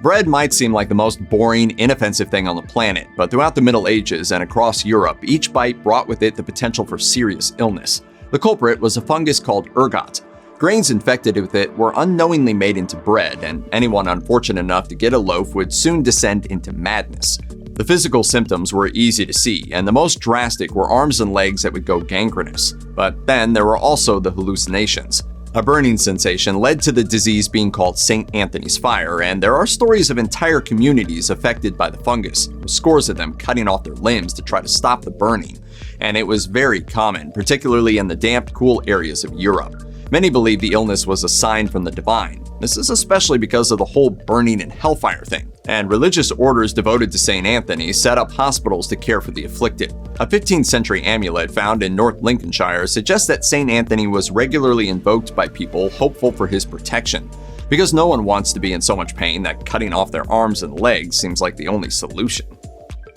Bread might seem like the most boring, inoffensive thing on the planet, but throughout the Middle Ages and across Europe, each bite brought with it the potential for serious illness. The culprit was a fungus called ergot. Grains infected with it were unknowingly made into bread, and anyone unfortunate enough to get a loaf would soon descend into madness. The physical symptoms were easy to see, and the most drastic were arms and legs that would go gangrenous. But then there were also the hallucinations. A burning sensation led to the disease being called St. Anthony's Fire, and there are stories of entire communities affected by the fungus, with scores of them cutting off their limbs to try to stop the burning. And it was very common, particularly in the damp, cool areas of Europe. Many believe the illness was a sign from the divine. This is especially because of the whole burning in hellfire thing. And religious orders devoted to St. Anthony set up hospitals to care for the afflicted. A 15th century amulet found in North Lincolnshire suggests that St. Anthony was regularly invoked by people hopeful for his protection. Because no one wants to be in so much pain that cutting off their arms and legs seems like the only solution.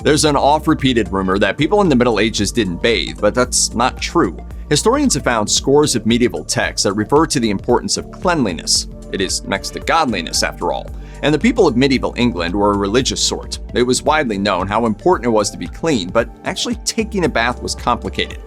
There's an oft-repeated rumor that people in the Middle Ages didn't bathe, but that's not true. Historians have found scores of medieval texts that refer to the importance of cleanliness. It is next to godliness, after all. And the people of medieval England were a religious sort. It was widely known how important it was to be clean, but actually taking a bath was complicated.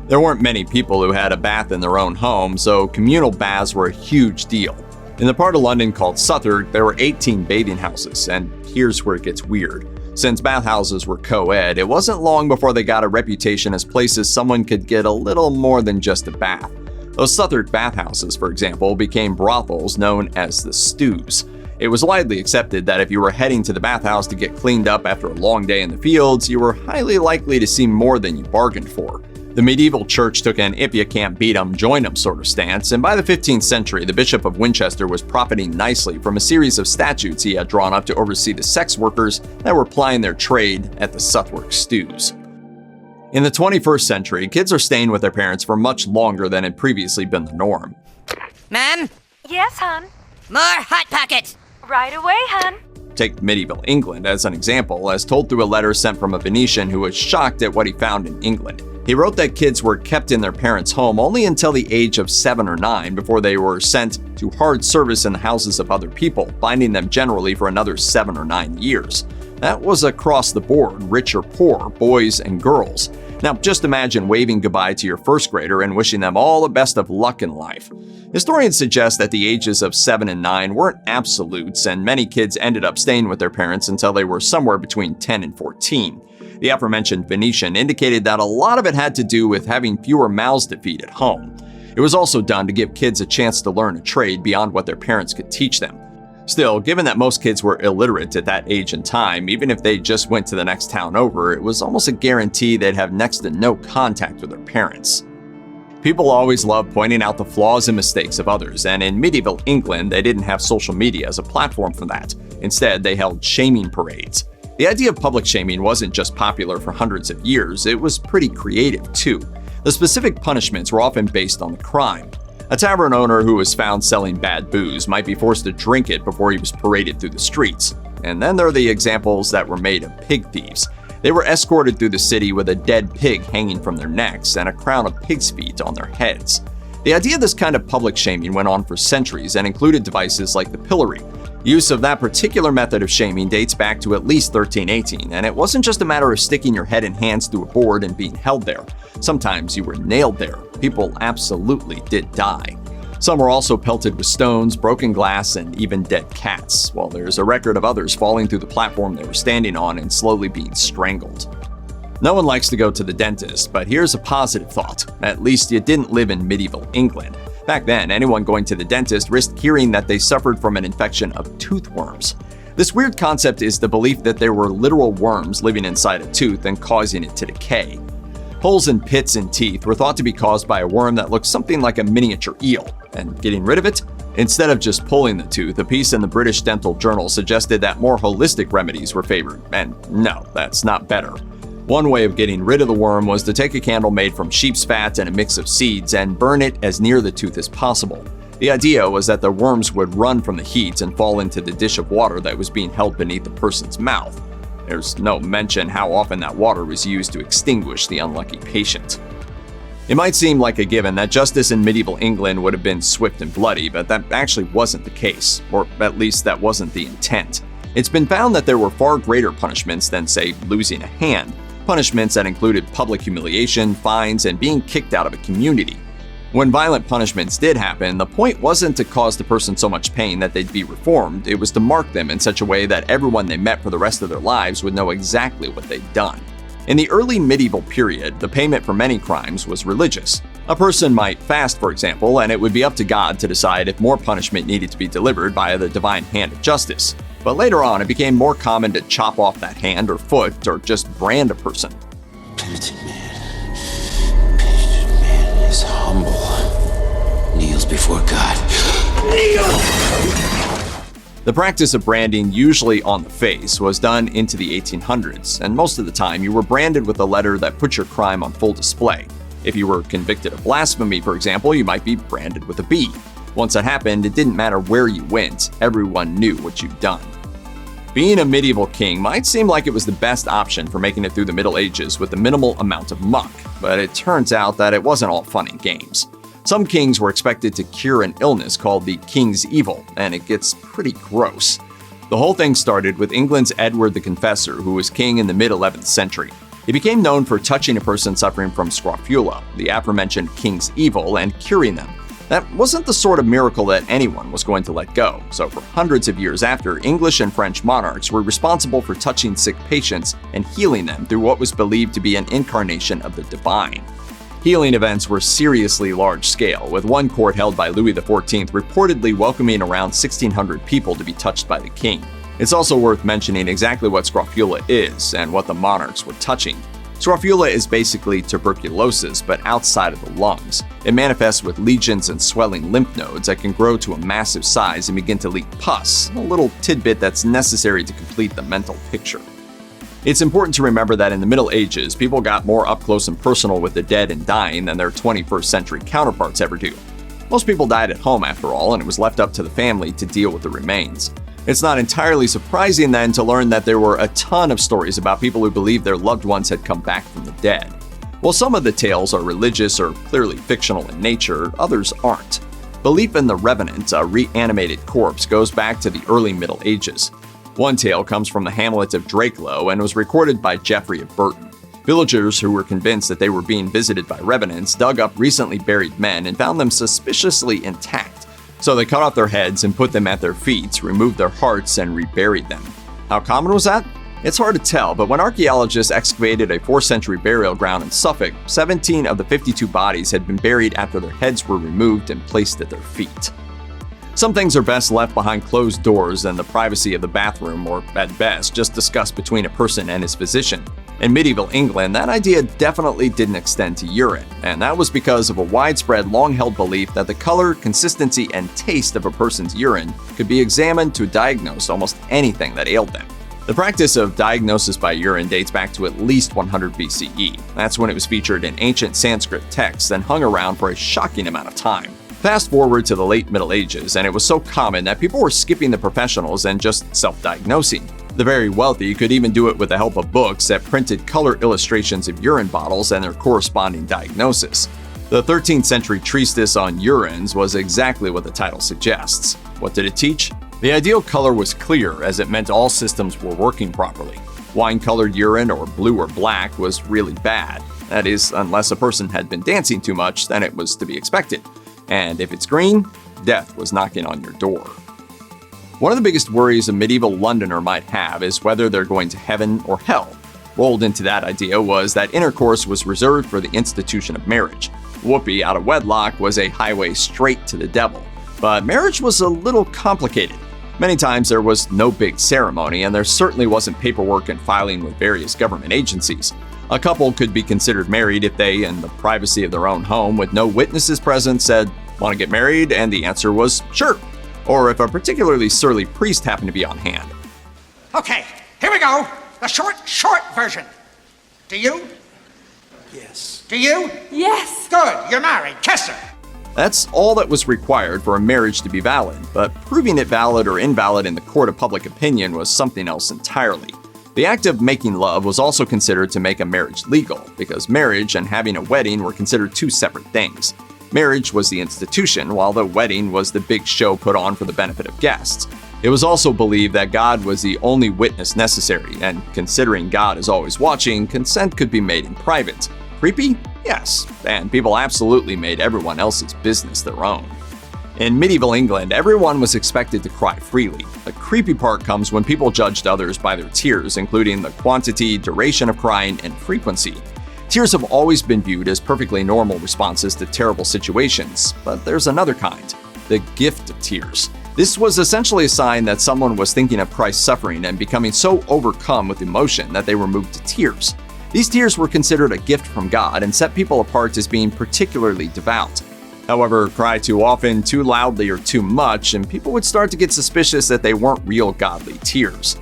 There weren't many people who had a bath in their own home, so communal baths were a huge deal. In the part of London called Southwark, there were 18 bathing houses, and here's where it gets weird. Since bathhouses were co-ed, it wasn't long before they got a reputation as places someone could get a little more than just a bath. Those Southwark bathhouses, for example, became brothels known as the Stews. It was widely accepted that if you were heading to the bathhouse to get cleaned up after a long day in the fields, you were highly likely to see more than you bargained for. The medieval church took an if you can't beat 'em, join 'em sort of stance, and by the 15th century, the Bishop of Winchester was profiting nicely from a series of statutes he had drawn up to oversee the sex workers that were plying their trade at the Southwark Stews. In the 21st century, kids are staying with their parents for much longer than had previously been the norm. Ma'am? Yes, hon. More Hot Pockets! Right away, hon. Take medieval England as an example, as told through a letter sent from a Venetian who was shocked at what he found in England. He wrote that kids were kept in their parents' home only until the age of 7 or 9 before they were sent to hard service in the houses of other people, binding them generally for another 7 or 9 years. That was across the board, rich or poor, boys and girls. Now, just imagine waving goodbye to your first grader and wishing them all the best of luck in life. Historians suggest that the ages of 7 and 9 weren't absolutes, and many kids ended up staying with their parents until they were somewhere between 10 and 14. The aforementioned Venetian indicated that a lot of it had to do with having fewer mouths to feed at home. It was also done to give kids a chance to learn a trade beyond what their parents could teach them. Still, given that most kids were illiterate at that age and time, even if they just went to the next town over, it was almost a guarantee they'd have next to no contact with their parents. People always loved pointing out the flaws and mistakes of others, and in medieval England, they didn't have social media as a platform for that. Instead, they held shaming parades. The idea of public shaming wasn't just popular for hundreds of years, it was pretty creative too. The specific punishments were often based on the crime. A tavern owner who was found selling bad booze might be forced to drink it before he was paraded through the streets. And then there are the examples that were made of pig thieves. They were escorted through the city with a dead pig hanging from their necks and a crown of pig's feet on their heads. The idea of this kind of public shaming went on for centuries and included devices like the pillory. Use of that particular method of shaming dates back to at least 1318, and it wasn't just a matter of sticking your head and hands through a board and being held there. Sometimes you were nailed there. People absolutely did die. Some were also pelted with stones, broken glass, and even dead cats, while there's a record of others falling through the platform they were standing on and slowly being strangled. No one likes to go to the dentist, but here's a positive thought. At least you didn't live in medieval England. Back then, anyone going to the dentist risked hearing that they suffered from an infection of tooth worms. This weird concept is the belief that there were literal worms living inside a tooth and causing it to decay. Holes and pits in teeth were thought to be caused by a worm that looked something like a miniature eel, and getting rid of it? Instead of just pulling the tooth, a piece in the British Dental Journal suggested that more holistic remedies were favored, and no, that's not better. One way of getting rid of the worm was to take a candle made from sheep's fat and a mix of seeds and burn it as near the tooth as possible. The idea was that the worms would run from the heat and fall into the dish of water that was being held beneath the person's mouth. There's no mention how often that water was used to extinguish the unlucky patient. It might seem like a given that justice in medieval England would have been swift and bloody, but that actually wasn't the case, or at least that wasn't the intent. It's been found that there were far greater punishments than, say, losing a hand. Punishments that included public humiliation, fines, and being kicked out of a community. When violent punishments did happen, the point wasn't to cause the person so much pain that they'd be reformed, it was to mark them in such a way that everyone they met for the rest of their lives would know exactly what they'd done. In the early medieval period, the payment for many crimes was religious. A person might fast, for example, and it would be up to God to decide if more punishment needed to be delivered by the divine hand of justice. But later on, it became more common to chop off that hand or foot or just brand a person. Penitent man is humble, kneels before God. The practice of branding, usually on the face, was done into the 1800s, and most of the time you were branded with a letter that put your crime on full display. If you were convicted of blasphemy, for example, you might be branded with a B. Once that happened, it didn't matter where you went, everyone knew what you'd done. Being a medieval king might seem like it was the best option for making it through the Middle Ages with a minimal amount of muck, but it turns out that it wasn't all fun and games. Some kings were expected to cure an illness called the King's Evil, and it gets pretty gross. The whole thing started with England's Edward the Confessor, who was king in the mid-11th century. He became known for touching a person suffering from scrofula, the aforementioned King's Evil, and curing them. That wasn't the sort of miracle that anyone was going to let go, so for hundreds of years after, English and French monarchs were responsible for touching sick patients and healing them through what was believed to be an incarnation of the divine. Healing events were seriously large-scale, with one court held by Louis XIV reportedly welcoming around 1,600 people to be touched by the king. It's also worth mentioning exactly what scrofula is and what the monarchs were touching. Scrofula is basically tuberculosis, but outside of the lungs. It manifests with lesions and swelling lymph nodes that can grow to a massive size and begin to leak pus, a little tidbit that's necessary to complete the mental picture. It's important to remember that in the Middle Ages, people got more up close and personal with the dead and dying than their 21st century counterparts ever do. Most people died at home after all, and it was left up to the family to deal with the remains. It's not entirely surprising then to learn that there were a ton of stories about people who believed their loved ones had come back from the dead. While some of the tales are religious or clearly fictional in nature, others aren't. Belief in the revenant, a reanimated corpse, goes back to the early Middle Ages. One tale comes from the hamlet of Drakelow and was recorded by Geoffrey of Burton. Villagers who were convinced that they were being visited by revenants dug up recently buried men and found them suspiciously intact. So they cut off their heads and put them at their feet, removed their hearts, and reburied them. How common was that? It's hard to tell, but when archaeologists excavated a 4th century burial ground in Suffolk, 17 of the 52 bodies had been buried after their heads were removed and placed at their feet. Some things are best left behind closed doors in the privacy of the bathroom, or at best, just discussed between a person and his physician. In medieval England, that idea definitely didn't extend to urine, and that was because of a widespread, long-held belief that the color, consistency, and taste of a person's urine could be examined to diagnose almost anything that ailed them. The practice of diagnosis by urine dates back to at least 100 BCE. That's when it was featured in ancient Sanskrit texts and hung around for a shocking amount of time. Fast forward to the late Middle Ages, and it was so common that people were skipping the professionals and just self-diagnosing. The very wealthy could even do it with the help of books that printed color illustrations of urine bottles and their corresponding diagnosis. The 13th century treatise on urines was exactly what the title suggests. What did it teach? The ideal color was clear, as it meant all systems were working properly. Wine-colored urine, or blue or black, was really bad. That is, unless a person had been dancing too much, then it was to be expected. And if it's green, death was knocking on your door. One of the biggest worries a medieval Londoner might have is whether they're going to heaven or hell. Rolled into that idea was that intercourse was reserved for the institution of marriage. Whoopee out of wedlock was a highway straight to the devil. But marriage was a little complicated. Many times there was no big ceremony, and there certainly wasn't paperwork and filing with various government agencies. A couple could be considered married if they, in the privacy of their own home with no witnesses present, said, "Want to get married?" and the answer was sure. Or if a particularly surly priest happened to be on hand. Okay, here we go. The short version. Do you? Yes. Do you? Yes. Good, you're married. Kiss her. That's all that was required for a marriage to be valid, but proving it valid or invalid in the court of public opinion was something else entirely. The act of making love was also considered to make a marriage legal, because marriage and having a wedding were considered two separate things. Marriage was the institution, while the wedding was the big show put on for the benefit of guests. It was also believed that God was the only witness necessary, and considering God is always watching, consent could be made in private. Creepy? Yes, and people absolutely made everyone else's business their own. In medieval England, everyone was expected to cry freely. The creepy part comes when people judged others by their tears, including the quantity, duration of crying, and frequency. Tears have always been viewed as perfectly normal responses to terrible situations, but there's another kind, the gift of tears. This was essentially a sign that someone was thinking of Christ's suffering and becoming so overcome with emotion that they were moved to tears. These tears were considered a gift from God and set people apart as being particularly devout. However, cry too often, too loudly, or too much, and people would start to get suspicious that they weren't real godly tears.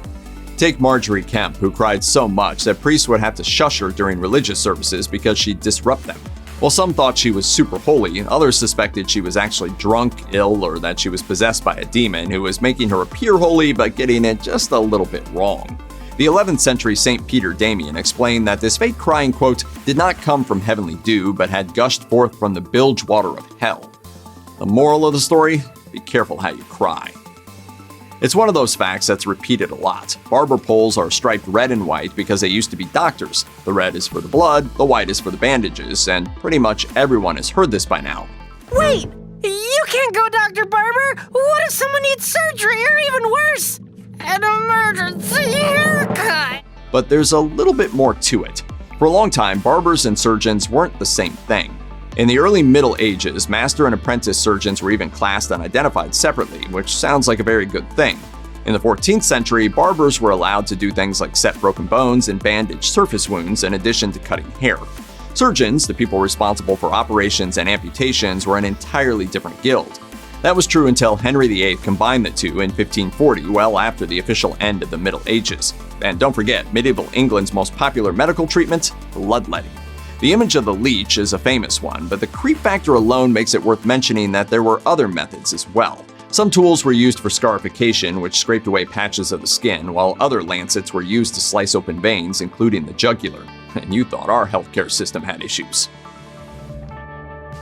Take Marjorie Kemp, who cried so much that priests would have to shush her during religious services because she'd disrupt them. While some thought she was super holy, others suspected she was actually drunk, ill, or that she was possessed by a demon who was making her appear holy but getting it just a little bit wrong. The 11th century St. Peter Damian explained that this fake crying, quote, did not come from heavenly dew, but had gushed forth from the bilge water of hell. The moral of the story? Be careful how you cry. It's one of those facts that's repeated a lot. Barber poles are striped red and white because they used to be doctors. The red is for the blood, the white is for the bandages, and pretty much everyone has heard this by now. Wait! You can't go Dr. Barber! What if someone needs surgery, or even worse, an emergency haircut? But there's a little bit more to it. For a long time, barbers and surgeons weren't the same thing. In the early Middle Ages, master and apprentice surgeons were even classed and identified separately, which sounds like a very good thing. In the 14th century, barbers were allowed to do things like set broken bones and bandage surface wounds in addition to cutting hair. Surgeons, the people responsible for operations and amputations, were an entirely different guild. That was true until Henry VIII combined the two in 1540, well after the official end of the Middle Ages. And don't forget, medieval England's most popular medical treatment, bloodletting. The image of the leech is a famous one, but the creep factor alone makes it worth mentioning that there were other methods as well. Some tools were used for scarification, which scraped away patches of the skin, while other lancets were used to slice open veins, including the jugular. And you thought our healthcare system had issues.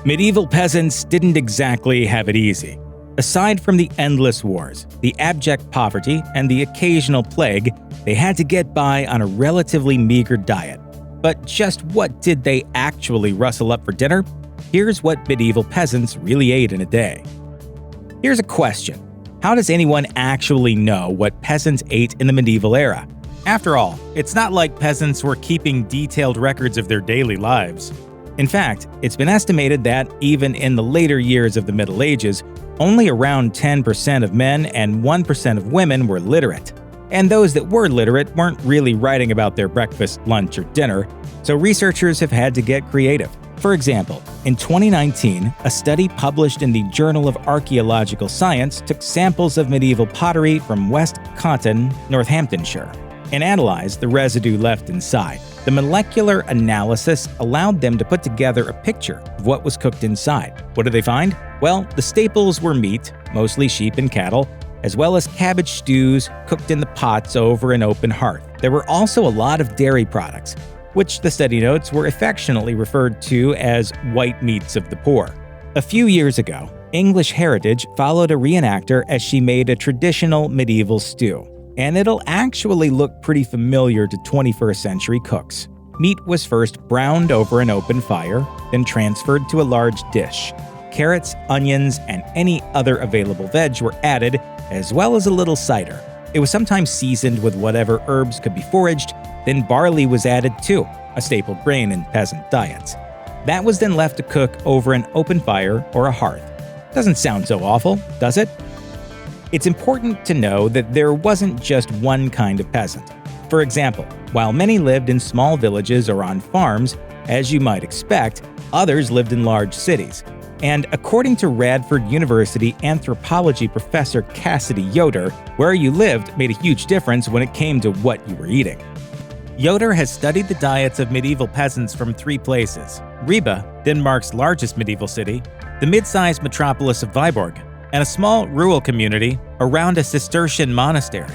Medieval peasants didn't exactly have it easy. Aside from the endless wars, the abject poverty, and the occasional plague, they had to get by on a relatively meager diet. But just what did they actually rustle up for dinner? Here's what medieval peasants really ate in a day. Here's a question. How does anyone actually know what peasants ate in the medieval era? After all, it's not like peasants were keeping detailed records of their daily lives. In fact, it's been estimated that even in the later years of the Middle Ages, only around 10% of men and 1% of women were literate. And those that were literate weren't really writing about their breakfast, lunch, or dinner, so researchers have had to get creative. For example, in 2019, a study published in the Journal of Archaeological Science took samples of medieval pottery from West Conton, Northamptonshire, and analyzed the residue left inside. The molecular analysis allowed them to put together a picture of what was cooked inside. What did they find? Well, the staples were meat, mostly sheep and cattle, as well as cabbage stews cooked in the pots over an open hearth. There were also a lot of dairy products, which the study notes were affectionately referred to as white meats of the poor. A few years ago, English Heritage followed a reenactor as she made a traditional medieval stew, and it'll actually look pretty familiar to 21st century cooks. Meat was first browned over an open fire, then transferred to a large dish. Carrots, onions, and any other available veg were added, as well as a little cider. It was sometimes seasoned with whatever herbs could be foraged, then barley was added too, a staple grain in peasant diets. That was then left to cook over an open fire or a hearth. Doesn't sound so awful, does it? It's important to know that there wasn't just one kind of peasant. For example, while many lived in small villages or on farms, as you might expect, others lived in large cities. And according to Radford University anthropology professor Cassidy Yoder, where you lived made a huge difference when it came to what you were eating. Yoder has studied the diets of medieval peasants from 3 places: Ribe, Denmark's largest medieval city, the mid-sized metropolis of Viborg, and a small rural community around a Cistercian monastery.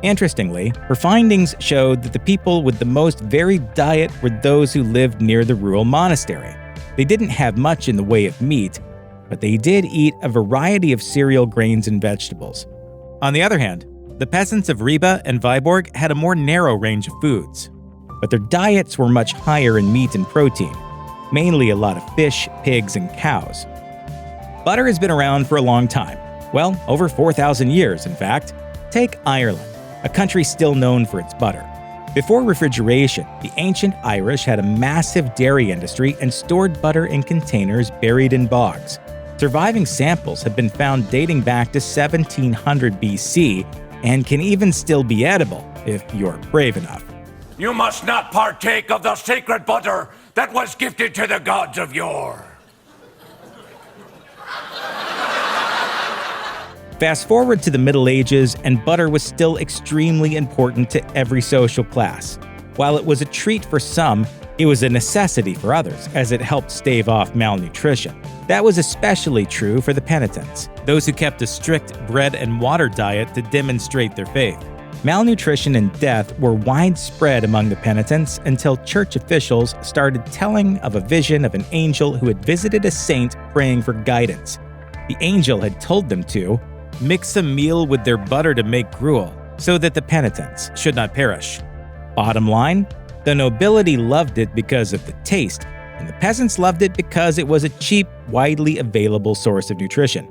Interestingly, her findings showed that the people with the most varied diet were those who lived near the rural monastery. They didn't have much in the way of meat, but they did eat a variety of cereal grains and vegetables. On the other hand, the peasants of Ribe and Viborg had a more narrow range of foods, but their diets were much higher in meat and protein, mainly a lot of fish, pigs, and cows. Butter has been around for a long time. Well, over 4,000 years, in fact. Take Ireland, a country still known for its butter. Before refrigeration, the ancient Irish had a massive dairy industry and stored butter in containers buried in bogs. Surviving samples have been found dating back to 1700 BC and can even still be edible if you're brave enough. You must not partake of the sacred butter that was gifted to the gods of yore. Fast forward to the Middle Ages, and butter was still extremely important to every social class. While it was a treat for some, it was a necessity for others, as it helped stave off malnutrition. That was especially true for the penitents, those who kept a strict bread and water diet to demonstrate their faith. Malnutrition and death were widespread among the penitents until church officials started telling of a vision of an angel who had visited a saint praying for guidance. The angel had told them to mix a meal with their butter to make gruel, so that the penitents should not perish. Bottom line, the nobility loved it because of the taste, and the peasants loved it because it was a cheap, widely available source of nutrition.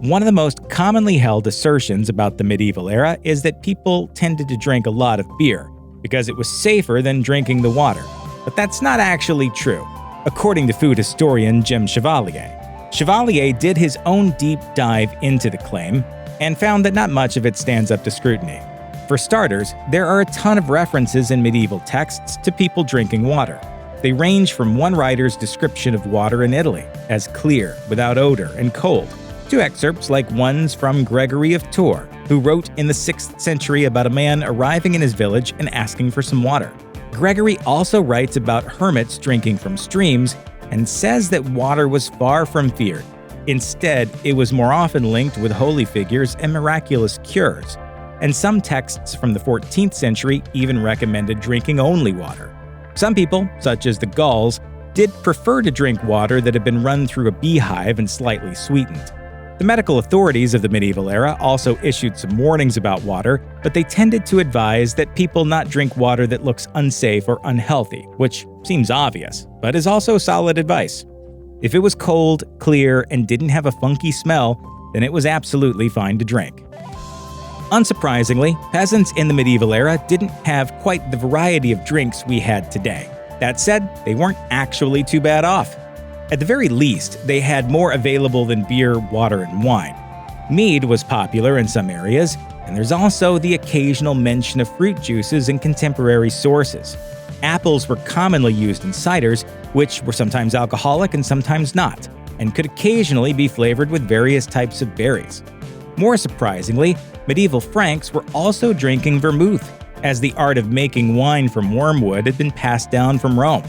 One of the most commonly held assertions about the medieval era is that people tended to drink a lot of beer because it was safer than drinking the water. But that's not actually true, according to food historian Jim Chevalier. Chevalier did his own deep dive into the claim and found that not much of it stands up to scrutiny. For starters, there are a ton of references in medieval texts to people drinking water. They range from one writer's description of water in Italy as clear, without odor, and cold, to excerpts like ones from Gregory of Tours, who wrote in the 6th century about a man arriving in his village and asking for some water. Gregory also writes about hermits drinking from streams and says that water was far from feared. Instead, it was more often linked with holy figures and miraculous cures. And some texts from the 14th century even recommended drinking only water. Some people, such as the Gauls, did prefer to drink water that had been run through a beehive and slightly sweetened. The medical authorities of the medieval era also issued some warnings about water, but they tended to advise that people not drink water that looks unsafe or unhealthy, which seems obvious, but is also solid advice. If it was cold, clear, and didn't have a funky smell, then it was absolutely fine to drink. Unsurprisingly, peasants in the medieval era didn't have quite the variety of drinks we had today. That said, they weren't actually too bad off. At the very least, they had more available than beer, water, and wine. Mead was popular in some areas, and there's also the occasional mention of fruit juices in contemporary sources. Apples were commonly used in ciders, which were sometimes alcoholic and sometimes not, and could occasionally be flavored with various types of berries. More surprisingly, medieval Franks were also drinking vermouth, as the art of making wine from wormwood had been passed down from Rome.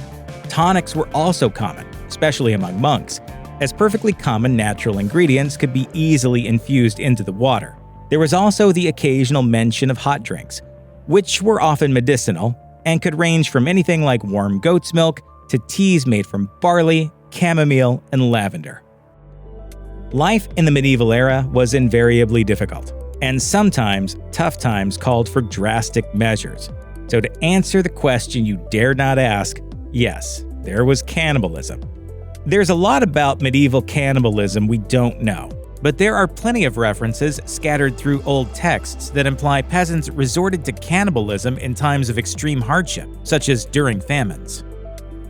Tonics were also common, especially among monks, as perfectly common natural ingredients could be easily infused into the water. There was also the occasional mention of hot drinks, which were often medicinal and could range from anything like warm goat's milk to teas made from barley, chamomile, and lavender. Life in the medieval era was invariably difficult, and sometimes tough times called for drastic measures. So to answer the question you dare not ask, yes, there was cannibalism. There's a lot about medieval cannibalism we don't know, but there are plenty of references scattered through old texts that imply peasants resorted to cannibalism in times of extreme hardship, such as during famines.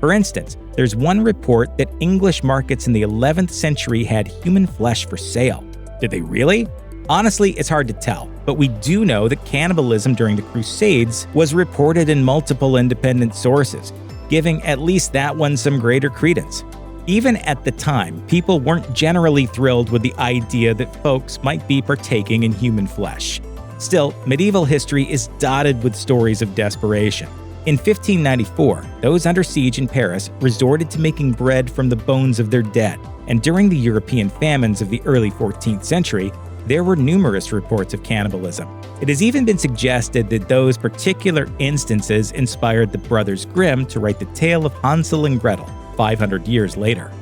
For instance, there's one report that English markets in the 11th century had human flesh for sale. Did they really? Honestly, it's hard to tell, but we do know that cannibalism during the Crusades was reported in multiple independent sources, giving at least that one some greater credence. Even at the time, people weren't generally thrilled with the idea that folks might be partaking in human flesh. Still, medieval history is dotted with stories of desperation. In 1594, those under siege in Paris resorted to making bread from the bones of their dead, and during the European famines of the early 14th century, there were numerous reports of cannibalism. It has even been suggested that those particular instances inspired the brothers Grimm to write the tale of Hansel and Gretel 500 years later.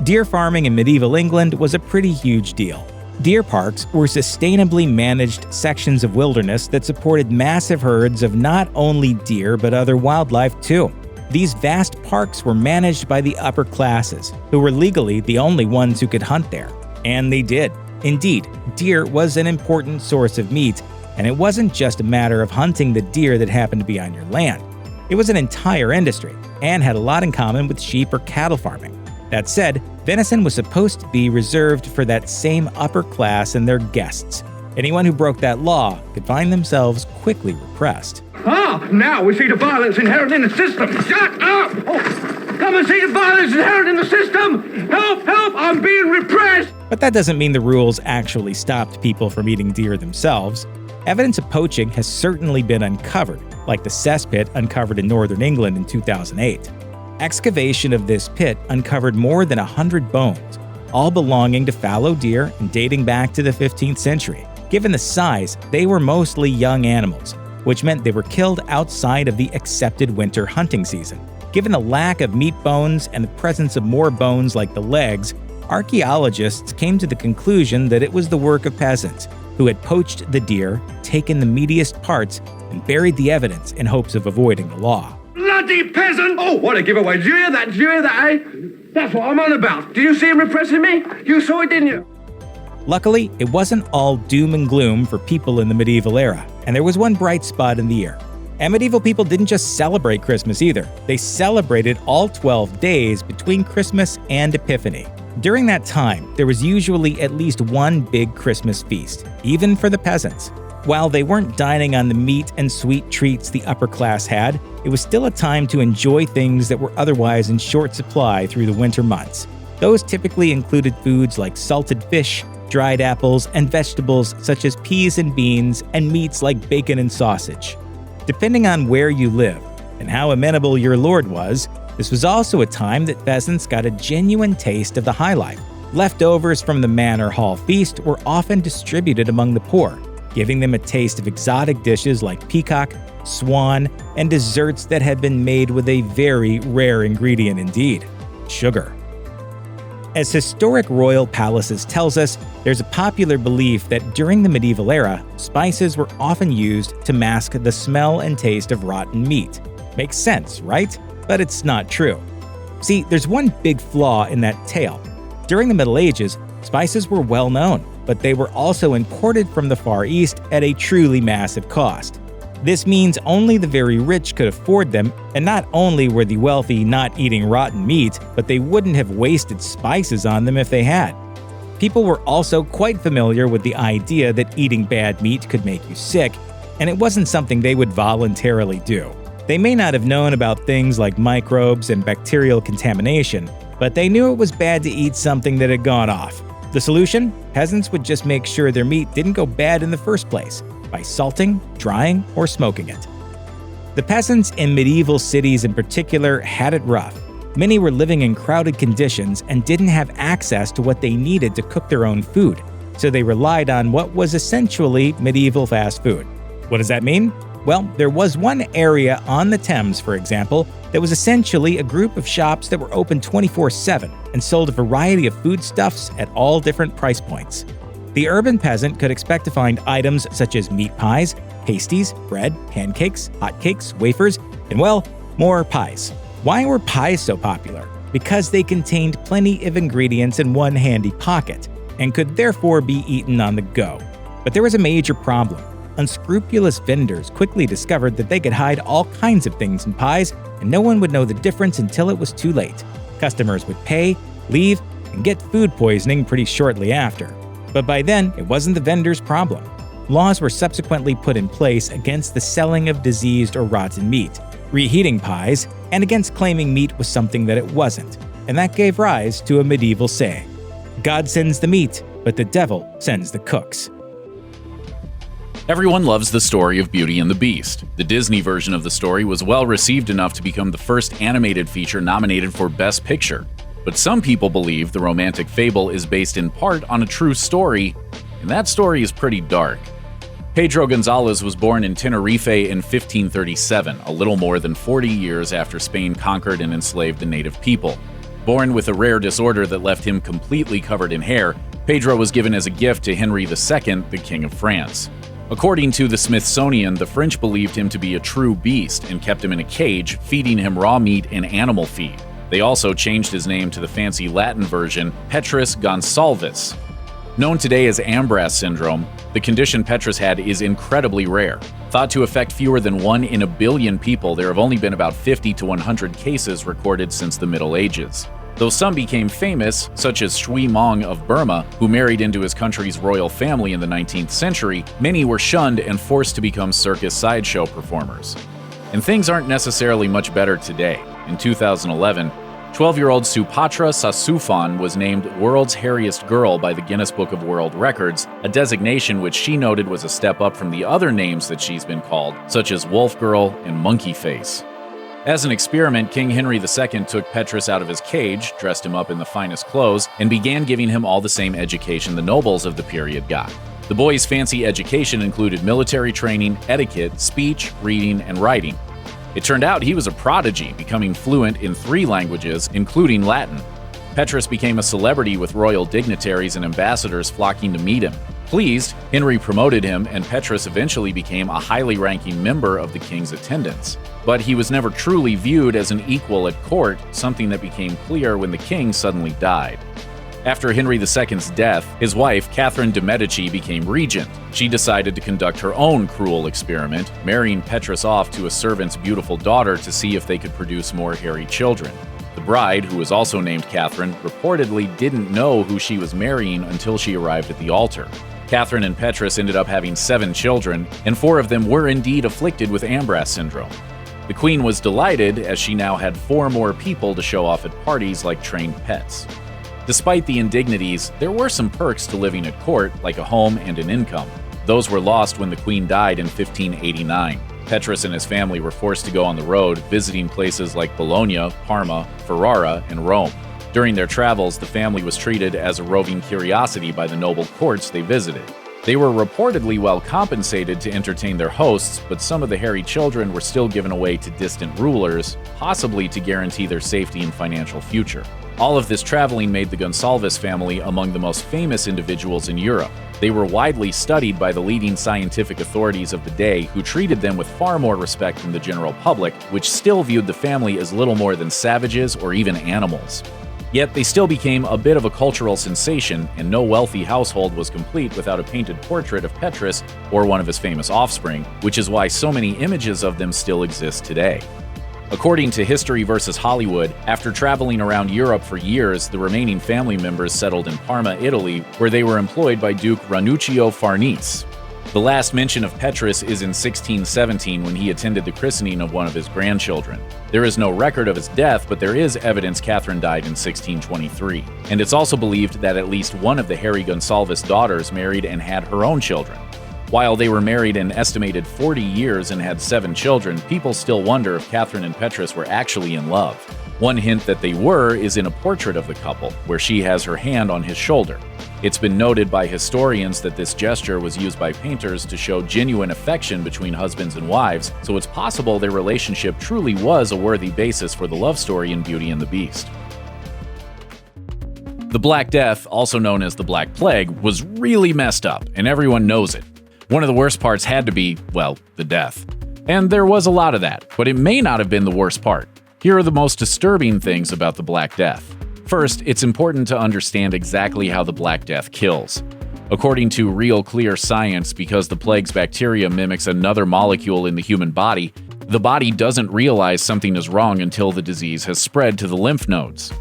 Deer farming in medieval England was a pretty huge deal. Deer parks were sustainably managed sections of wilderness that supported massive herds of not only deer but other wildlife too. These vast parks were managed by the upper classes, who were legally the only ones who could hunt there. And they did. Indeed, deer was an important source of meat, and it wasn't just a matter of hunting the deer that happened to be on your land. It was an entire industry, and had a lot in common with sheep or cattle farming. That said, venison was supposed to be reserved for that same upper class and their guests. Anyone who broke that law could find themselves quickly repressed. Ah, now we see the violence inherent in the system. Shut up! Oh, come and see the violence inherent in the system! Help, help, I'm being repressed! But that doesn't mean the rules actually stopped people from eating deer themselves. Evidence of poaching has certainly been uncovered, like the cesspit uncovered in northern England in 2008. Excavation of this pit uncovered more than 100 bones, all belonging to fallow deer and dating back to the 15th century. Given the size, they were mostly young animals, which meant they were killed outside of the accepted winter hunting season. Given the lack of meat bones and the presence of more bones like the legs, archaeologists came to the conclusion that it was the work of peasants who had poached the deer, taken the meatiest parts, and buried the evidence in hopes of avoiding the law. Bloody peasant! Oh, what a giveaway. Did you hear that? Did you hear that, eh? That's what I'm on about. Did you see him repressing me? You saw it, didn't you? Luckily, it wasn't all doom and gloom for people in the medieval era, and there was one bright spot in the year. And medieval people didn't just celebrate Christmas either. They celebrated all 12 days between Christmas and Epiphany. During that time, there was usually at least one big Christmas feast, even for the peasants. While they weren't dining on the meat and sweet treats the upper class had, it was still a time to enjoy things that were otherwise in short supply through the winter months. Those typically included foods like salted fish, dried apples, and vegetables such as peas and beans, and meats like bacon and sausage. Depending on where you lived and how amenable your lord was, this was also a time that peasants got a genuine taste of the high life. Leftovers from the manor hall feast were often distributed among the poor, giving them a taste of exotic dishes like peacock, swan, and desserts that had been made with a very rare ingredient indeed: sugar. As historic royal palaces tells us, there's a popular belief that during the medieval era, spices were often used to mask the smell and taste of rotten meat. Makes sense, right? But it's not true. See, there's one big flaw in that tale. During the Middle Ages, spices were well known, but they were also imported from the Far East at a truly massive cost. This means only the very rich could afford them, and not only were the wealthy not eating rotten meat, but they wouldn't have wasted spices on them if they had. People were also quite familiar with the idea that eating bad meat could make you sick, and it wasn't something they would voluntarily do. They may not have known about things like microbes and bacterial contamination, but they knew it was bad to eat something that had gone off. The solution? Peasants would just make sure their meat didn't go bad in the first place, by salting, drying, or smoking it. The peasants in medieval cities in particular had it rough. Many were living in crowded conditions and didn't have access to what they needed to cook their own food, so they relied on what was essentially medieval fast food. What does that mean? Well, there was one area on the Thames, for example, that was essentially a group of shops that were open 24/7 and sold a variety of foodstuffs at all different price points. The urban peasant could expect to find items such as meat pies, pasties, bread, pancakes, hotcakes, wafers, and well, more pies. Why were pies so popular? Because they contained plenty of ingredients in one handy pocket, and could therefore be eaten on the go. But there was a major problem. Unscrupulous vendors quickly discovered that they could hide all kinds of things in pies, and no one would know the difference until it was too late. Customers would pay, leave, and get food poisoning pretty shortly after. But by then, it wasn't the vendor's problem. Laws were subsequently put in place against the selling of diseased or rotten meat, reheating pies, and against claiming meat was something that it wasn't. And that gave rise to a medieval saying: God sends the meat, but the devil sends the cooks. Everyone loves the story of Beauty and the Beast. The Disney version of the story was well received enough to become the first animated feature nominated for Best Picture. But some people believe the romantic fable is based in part on a true story, and that story is pretty dark. Pedro Gonzalez was born in Tenerife in 1537, a little more than 40 years after Spain conquered and enslaved the native people. Born with a rare disorder that left him completely covered in hair, Pedro was given as a gift to Henry II, the King of France. According to the Smithsonian, the French believed him to be a true beast and kept him in a cage, feeding him raw meat and animal feed. They also changed his name to the fancy Latin version, Petrus Gonsalvus. Known today as Ambras syndrome, the condition Petrus had is incredibly rare. Thought to affect fewer than 1 in a billion people, there have only been about 50 to 100 cases recorded since the Middle Ages. Though some became famous, such as Shui Mong of Burma, who married into his country's royal family in the 19th century, many were shunned and forced to become circus sideshow performers. And things aren't necessarily much better today. In 2011, 12-year-old Supatra Sasufan was named World's Hairiest Girl by the Guinness Book of World Records, a designation which she noted was a step up from the other names that she's been called, such as Wolf Girl and Monkey Face. As an experiment, King Henry II took Petrus out of his cage, dressed him up in the finest clothes, and began giving him all the same education the nobles of the period got. The boy's fancy education included military training, etiquette, speech, reading, and writing. It turned out he was a prodigy, becoming fluent in 3 languages, including Latin. Petrus became a celebrity with royal dignitaries and ambassadors flocking to meet him. Pleased, Henry promoted him, and Petrus eventually became a highly ranking member of the king's attendants. But he was never truly viewed as an equal at court, something that became clear when the king suddenly died. After Henry II's death, his wife, Catherine de' Medici, became regent. She decided to conduct her own cruel experiment, marrying Petrus off to a servant's beautiful daughter to see if they could produce more hairy children. The bride, who was also named Catherine, reportedly didn't know who she was marrying until she arrived at the altar. Catherine and Petrus ended up having 7 children, and 4 of them were indeed afflicted with Ambras syndrome. The queen was delighted, as she now had 4 more people to show off at parties like trained pets. Despite the indignities, there were some perks to living at court, like a home and an income. Those were lost when the queen died in 1589. Petrus and his family were forced to go on the road, visiting places like Bologna, Parma, Ferrara, and Rome. During their travels, the family was treated as a roving curiosity by the noble courts they visited. They were reportedly well compensated to entertain their hosts, but some of the hairy children were still given away to distant rulers, possibly to guarantee their safety and financial future. All of this traveling made the Gonsalves family among the most famous individuals in Europe. They were widely studied by the leading scientific authorities of the day, who treated them with far more respect than the general public, which still viewed the family as little more than savages or even animals. Yet they still became a bit of a cultural sensation, and no wealthy household was complete without a painted portrait of Petrus or one of his famous offspring, which is why so many images of them still exist today. According to History vs. Hollywood, after traveling around Europe for years, the remaining family members settled in Parma, Italy, where they were employed by Duke Ranuccio Farnese. The last mention of Petrus is in 1617 when he attended the christening of one of his grandchildren. There is no record of his death, but there is evidence Catherine died in 1623. And it's also believed that at least one of the hairy Gonsalves daughters married and had her own children. While they were married an estimated 40 years and had 7 children, people still wonder if Catherine and Petrus were actually in love. One hint that they were is in a portrait of the couple, where she has her hand on his shoulder. It's been noted by historians that this gesture was used by painters to show genuine affection between husbands and wives, so it's possible their relationship truly was a worthy basis for the love story in Beauty and the Beast. The Black Death, also known as the Black Plague, was really messed up, and everyone knows it. One of the worst parts had to be, well, the death. And there was a lot of that, but it may not have been the worst part. Here are the most disturbing things about the Black Death. First, it's important to understand exactly how the Black Death kills. According to Real Clear Science, because the plague's bacteria mimics another molecule in the human body, the body doesn't realize something is wrong until the disease has spread to the lymph nodes.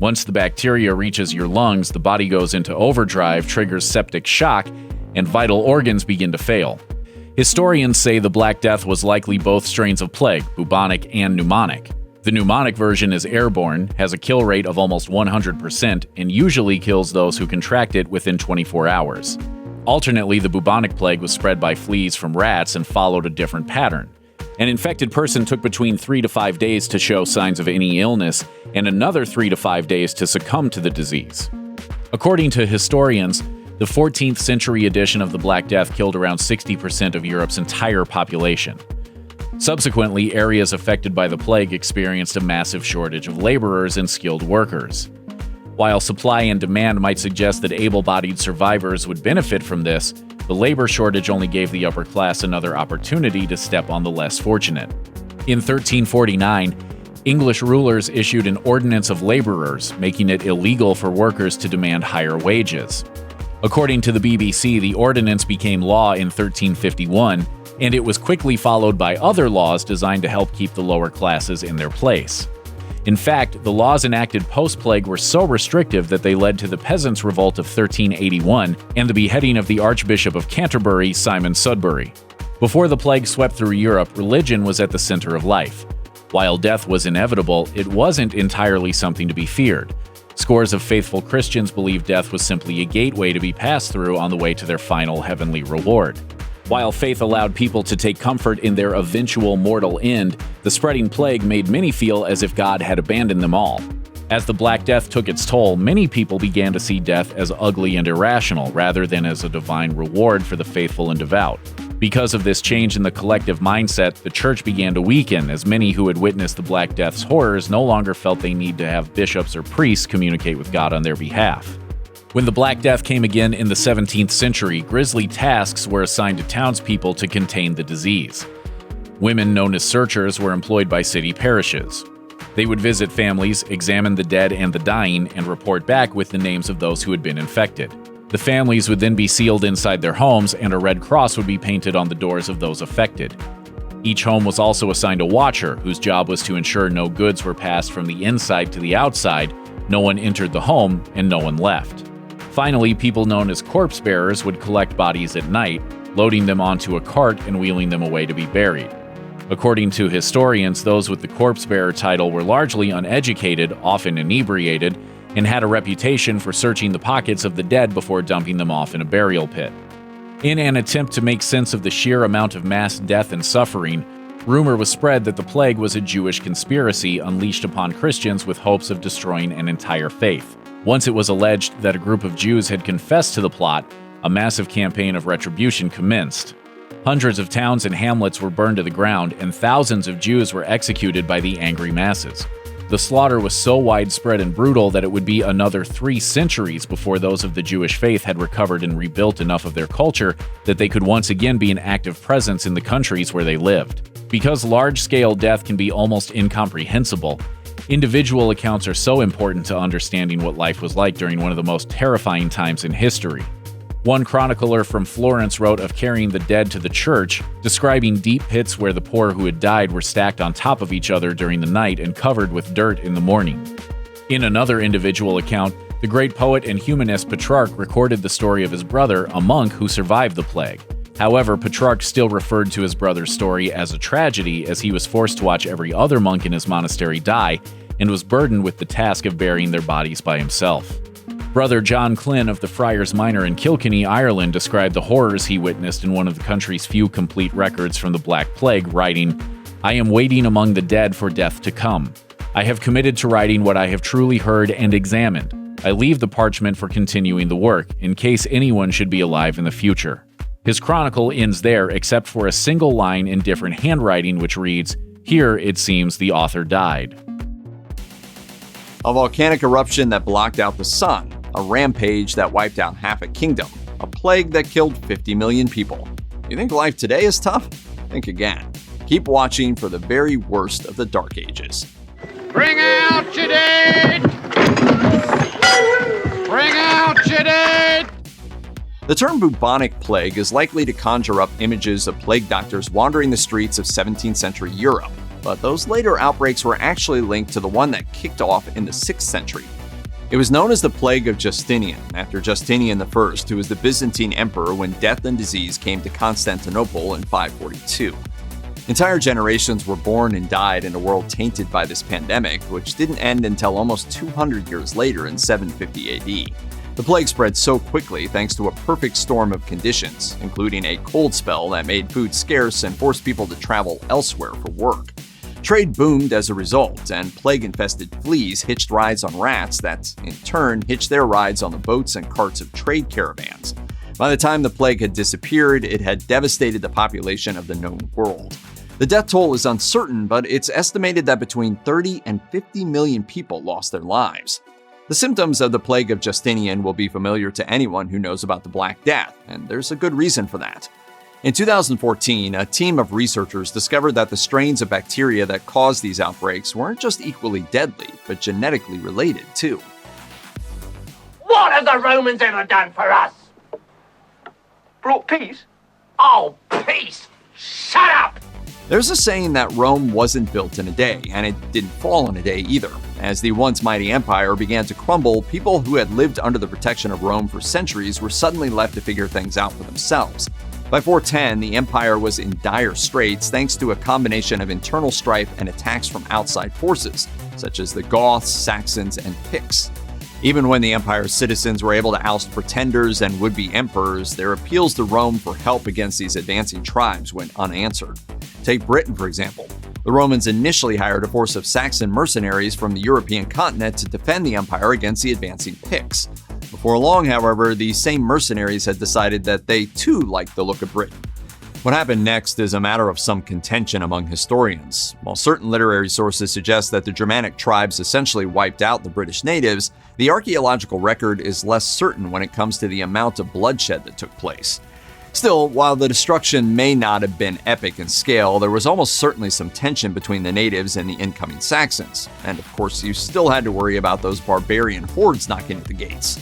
Once the bacteria reaches your lungs, the body goes into overdrive, triggers septic shock, and vital organs begin to fail. Historians say the Black Death was likely both strains of plague, bubonic and pneumonic. The pneumonic version is airborne, has a kill rate of almost 100%, and usually kills those who contract it within 24 hours. Alternately, the bubonic plague was spread by fleas from rats and followed a different pattern. An infected person took between 3 to 5 days to show signs of any illness, and another 3 to 5 days to succumb to the disease. According to historians, the 14th century edition of the Black Death killed around 60% of Europe's entire population. Subsequently, areas affected by the plague experienced a massive shortage of laborers and skilled workers. While supply and demand might suggest that able-bodied survivors would benefit from this, the labor shortage only gave the upper class another opportunity to step on the less fortunate. In 1349, English rulers issued an ordinance of laborers, making it illegal for workers to demand higher wages. According to the BBC, the ordinance became law in 1351, and it was quickly followed by other laws designed to help keep the lower classes in their place. In fact, the laws enacted post-plague were so restrictive that they led to the Peasants' Revolt of 1381 and the beheading of the Archbishop of Canterbury, Simon Sudbury. Before the plague swept through Europe, religion was at the center of life. While death was inevitable, it wasn't entirely something to be feared. Scores of faithful Christians believed death was simply a gateway to be passed through on the way to their final heavenly reward. While faith allowed people to take comfort in their eventual mortal end, the spreading plague made many feel as if God had abandoned them all. As the Black Death took its toll, many people began to see death as ugly and irrational rather than as a divine reward for the faithful and devout. Because of this change in the collective mindset, the church began to weaken, as many who had witnessed the Black Death's horrors no longer felt they need to have bishops or priests communicate with God on their behalf. When the Black Death came again in the 17th century, grisly tasks were assigned to townspeople to contain the disease. Women known as searchers were employed by city parishes. They would visit families, examine the dead and the dying, and report back with the names of those who had been infected. The families would then be sealed inside their homes, and a red cross would be painted on the doors of those affected. Each home was also assigned a watcher, whose job was to ensure no goods were passed from the inside to the outside, no one entered the home, and no one left. Finally, people known as corpse bearers would collect bodies at night, loading them onto a cart and wheeling them away to be buried. According to historians, those with the corpse bearer title were largely uneducated, often inebriated, and had a reputation for searching the pockets of the dead before dumping them off in a burial pit. In an attempt to make sense of the sheer amount of mass death and suffering, rumor was spread that the plague was a Jewish conspiracy unleashed upon Christians with hopes of destroying an entire faith. Once it was alleged that a group of Jews had confessed to the plot, a massive campaign of retribution commenced. Hundreds of towns and hamlets were burned to the ground, and thousands of Jews were executed by the angry masses. The slaughter was so widespread and brutal that it would be another 3 centuries before those of the Jewish faith had recovered and rebuilt enough of their culture that they could once again be an active presence in the countries where they lived. Because large-scale death can be almost incomprehensible, individual accounts are so important to understanding what life was like during one of the most terrifying times in history. One chronicler from Florence wrote of carrying the dead to the church, describing deep pits where the poor who had died were stacked on top of each other during the night and covered with dirt in the morning. In another individual account, the great poet and humanist Petrarch recorded the story of his brother, a monk who survived the plague. However, Petrarch still referred to his brother's story as a tragedy, as he was forced to watch every other monk in his monastery die and was burdened with the task of burying their bodies by himself. Brother John Klyn of the Friars Minor in Kilkenny, Ireland, described the horrors he witnessed in one of the country's few complete records from the Black Plague, writing, "I am waiting among the dead for death to come. I have committed to writing what I have truly heard and examined. I leave the parchment for continuing the work, in case anyone should be alive in the future." His chronicle ends there, except for a single line in different handwriting which reads, "Here, it seems, the author died." A volcanic eruption that blocked out the sun, a rampage that wiped out half a kingdom, a plague that killed 50 million people. You think life today is tough? Think again. Keep watching for the very worst of the Dark Ages. Bring out your dead! Bring out your dead! The term bubonic plague is likely to conjure up images of plague doctors wandering the streets of 17th century Europe, but those later outbreaks were actually linked to the one that kicked off in the 6th century. It was known as the Plague of Justinian, after Justinian I, who was the Byzantine emperor when death and disease came to Constantinople in 542. Entire generations were born and died in a world tainted by this pandemic, which didn't end until almost 200 years later in 750 AD. The plague spread so quickly thanks to a perfect storm of conditions, including a cold spell that made food scarce and forced people to travel elsewhere for work. Trade boomed as a result, and plague-infested fleas hitched rides on rats that, in turn, hitched their rides on the boats and carts of trade caravans. By the time the plague had disappeared, it had devastated the population of the known world. The death toll is uncertain, but it's estimated that between 30 and 50 million people lost their lives. The symptoms of the Plague of Justinian will be familiar to anyone who knows about the Black Death, and there's a good reason for that. In 2014, a team of researchers discovered that the strains of bacteria that caused these outbreaks weren't just equally deadly, but genetically related too. What have the Romans ever done for us? Brought peace? Oh, peace! Shut up! There's a saying that Rome wasn't built in a day, and it didn't fall in a day either. As the once mighty empire began to crumble, people who had lived under the protection of Rome for centuries were suddenly left to figure things out for themselves. By 410, the empire was in dire straits thanks to a combination of internal strife and attacks from outside forces, such as the Goths, Saxons, and Picts. Even when the empire's citizens were able to oust pretenders and would-be emperors, their appeals to Rome for help against these advancing tribes went unanswered. Take Britain, for example. The Romans initially hired a force of Saxon mercenaries from the European continent to defend the empire against the advancing Picts. Before long, however, these same mercenaries had decided that they too liked the look of Britain. What happened next is a matter of some contention among historians. While certain literary sources suggest that the Germanic tribes essentially wiped out the British natives, the archaeological record is less certain when it comes to the amount of bloodshed that took place. Still, while the destruction may not have been epic in scale, there was almost certainly some tension between the natives and the incoming Saxons. And of course, you still had to worry about those barbarian hordes knocking at the gates.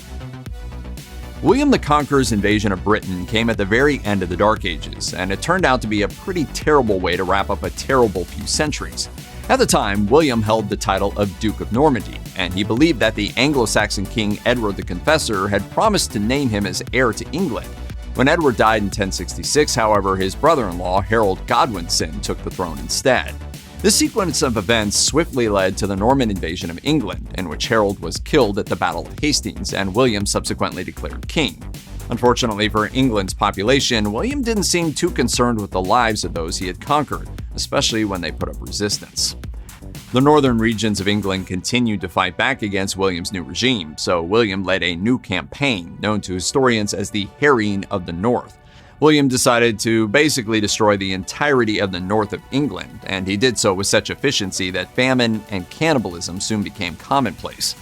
William the Conqueror's invasion of Britain came at the very end of the Dark Ages, and it turned out to be a pretty terrible way to wrap up a terrible few centuries. At the time, William held the title of Duke of Normandy, and he believed that the Anglo-Saxon king Edward the Confessor had promised to name him as heir to England. When Edward died in 1066, however, his brother-in-law, Harold Godwinson, took the throne instead. This sequence of events swiftly led to the Norman invasion of England, in which Harold was killed at the Battle of Hastings and William subsequently declared king. Unfortunately for England's population, William didn't seem too concerned with the lives of those he had conquered, especially when they put up resistance. The northern regions of England continued to fight back against William's new regime, so William led a new campaign, known to historians as the Harrying of the North. William decided to basically destroy the entirety of the north of England, and he did so with such efficiency that famine and cannibalism soon became commonplace.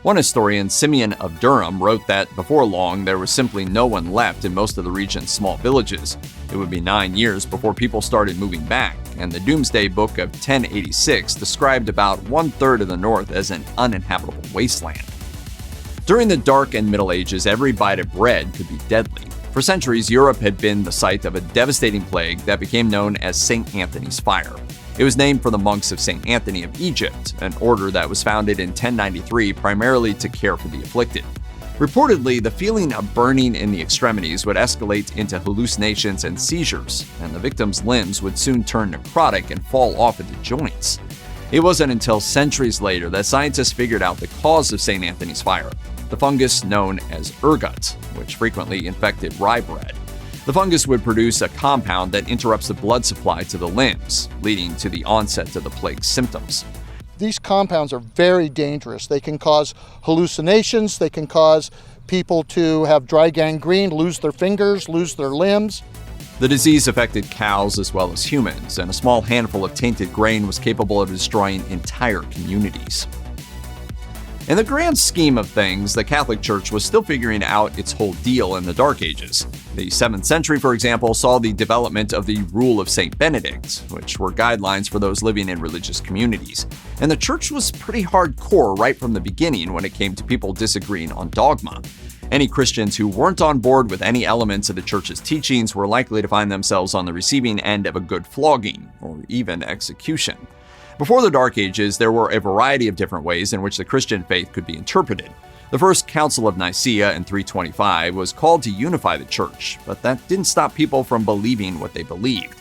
One historian, Simeon of Durham, wrote that before long there was simply no one left in most of the region's small villages. It would be 9 years before people started moving back, and the Doomsday Book of 1086 described about 1/3 of the north as an uninhabitable wasteland. During the Dark and Middle Ages, every bite of bread could be deadly. For centuries, Europe had been the site of a devastating plague that became known as St. Anthony's Fire. It was named for the monks of St. Anthony of Egypt, an order that was founded in 1093 primarily to care for the afflicted. Reportedly, the feeling of burning in the extremities would escalate into hallucinations and seizures, and the victim's limbs would soon turn necrotic and fall off at the joints. It wasn't until centuries later that scientists figured out the cause of St. Anthony's Fire, the fungus known as ergot, which frequently infected rye bread. The fungus would produce a compound that interrupts the blood supply to the limbs, leading to the onset of the plague's symptoms. These compounds are very dangerous. They can cause hallucinations, they can cause people to have dry gangrene, lose their fingers, lose their limbs. The disease affected cows as well as humans, and a small handful of tainted grain was capable of destroying entire communities. In the grand scheme of things, the Catholic Church was still figuring out its whole deal in the Dark Ages. The 7th century, for example, saw the development of the Rule of St. Benedict, which were guidelines for those living in religious communities. And the Church was pretty hardcore right from the beginning when it came to people disagreeing on dogma. Any Christians who weren't on board with any elements of the Church's teachings were likely to find themselves on the receiving end of a good flogging, or even execution. Before the Dark Ages, there were a variety of different ways in which the Christian faith could be interpreted. The First Council of Nicaea in 325 was called to unify the church, but that didn't stop people from believing what they believed.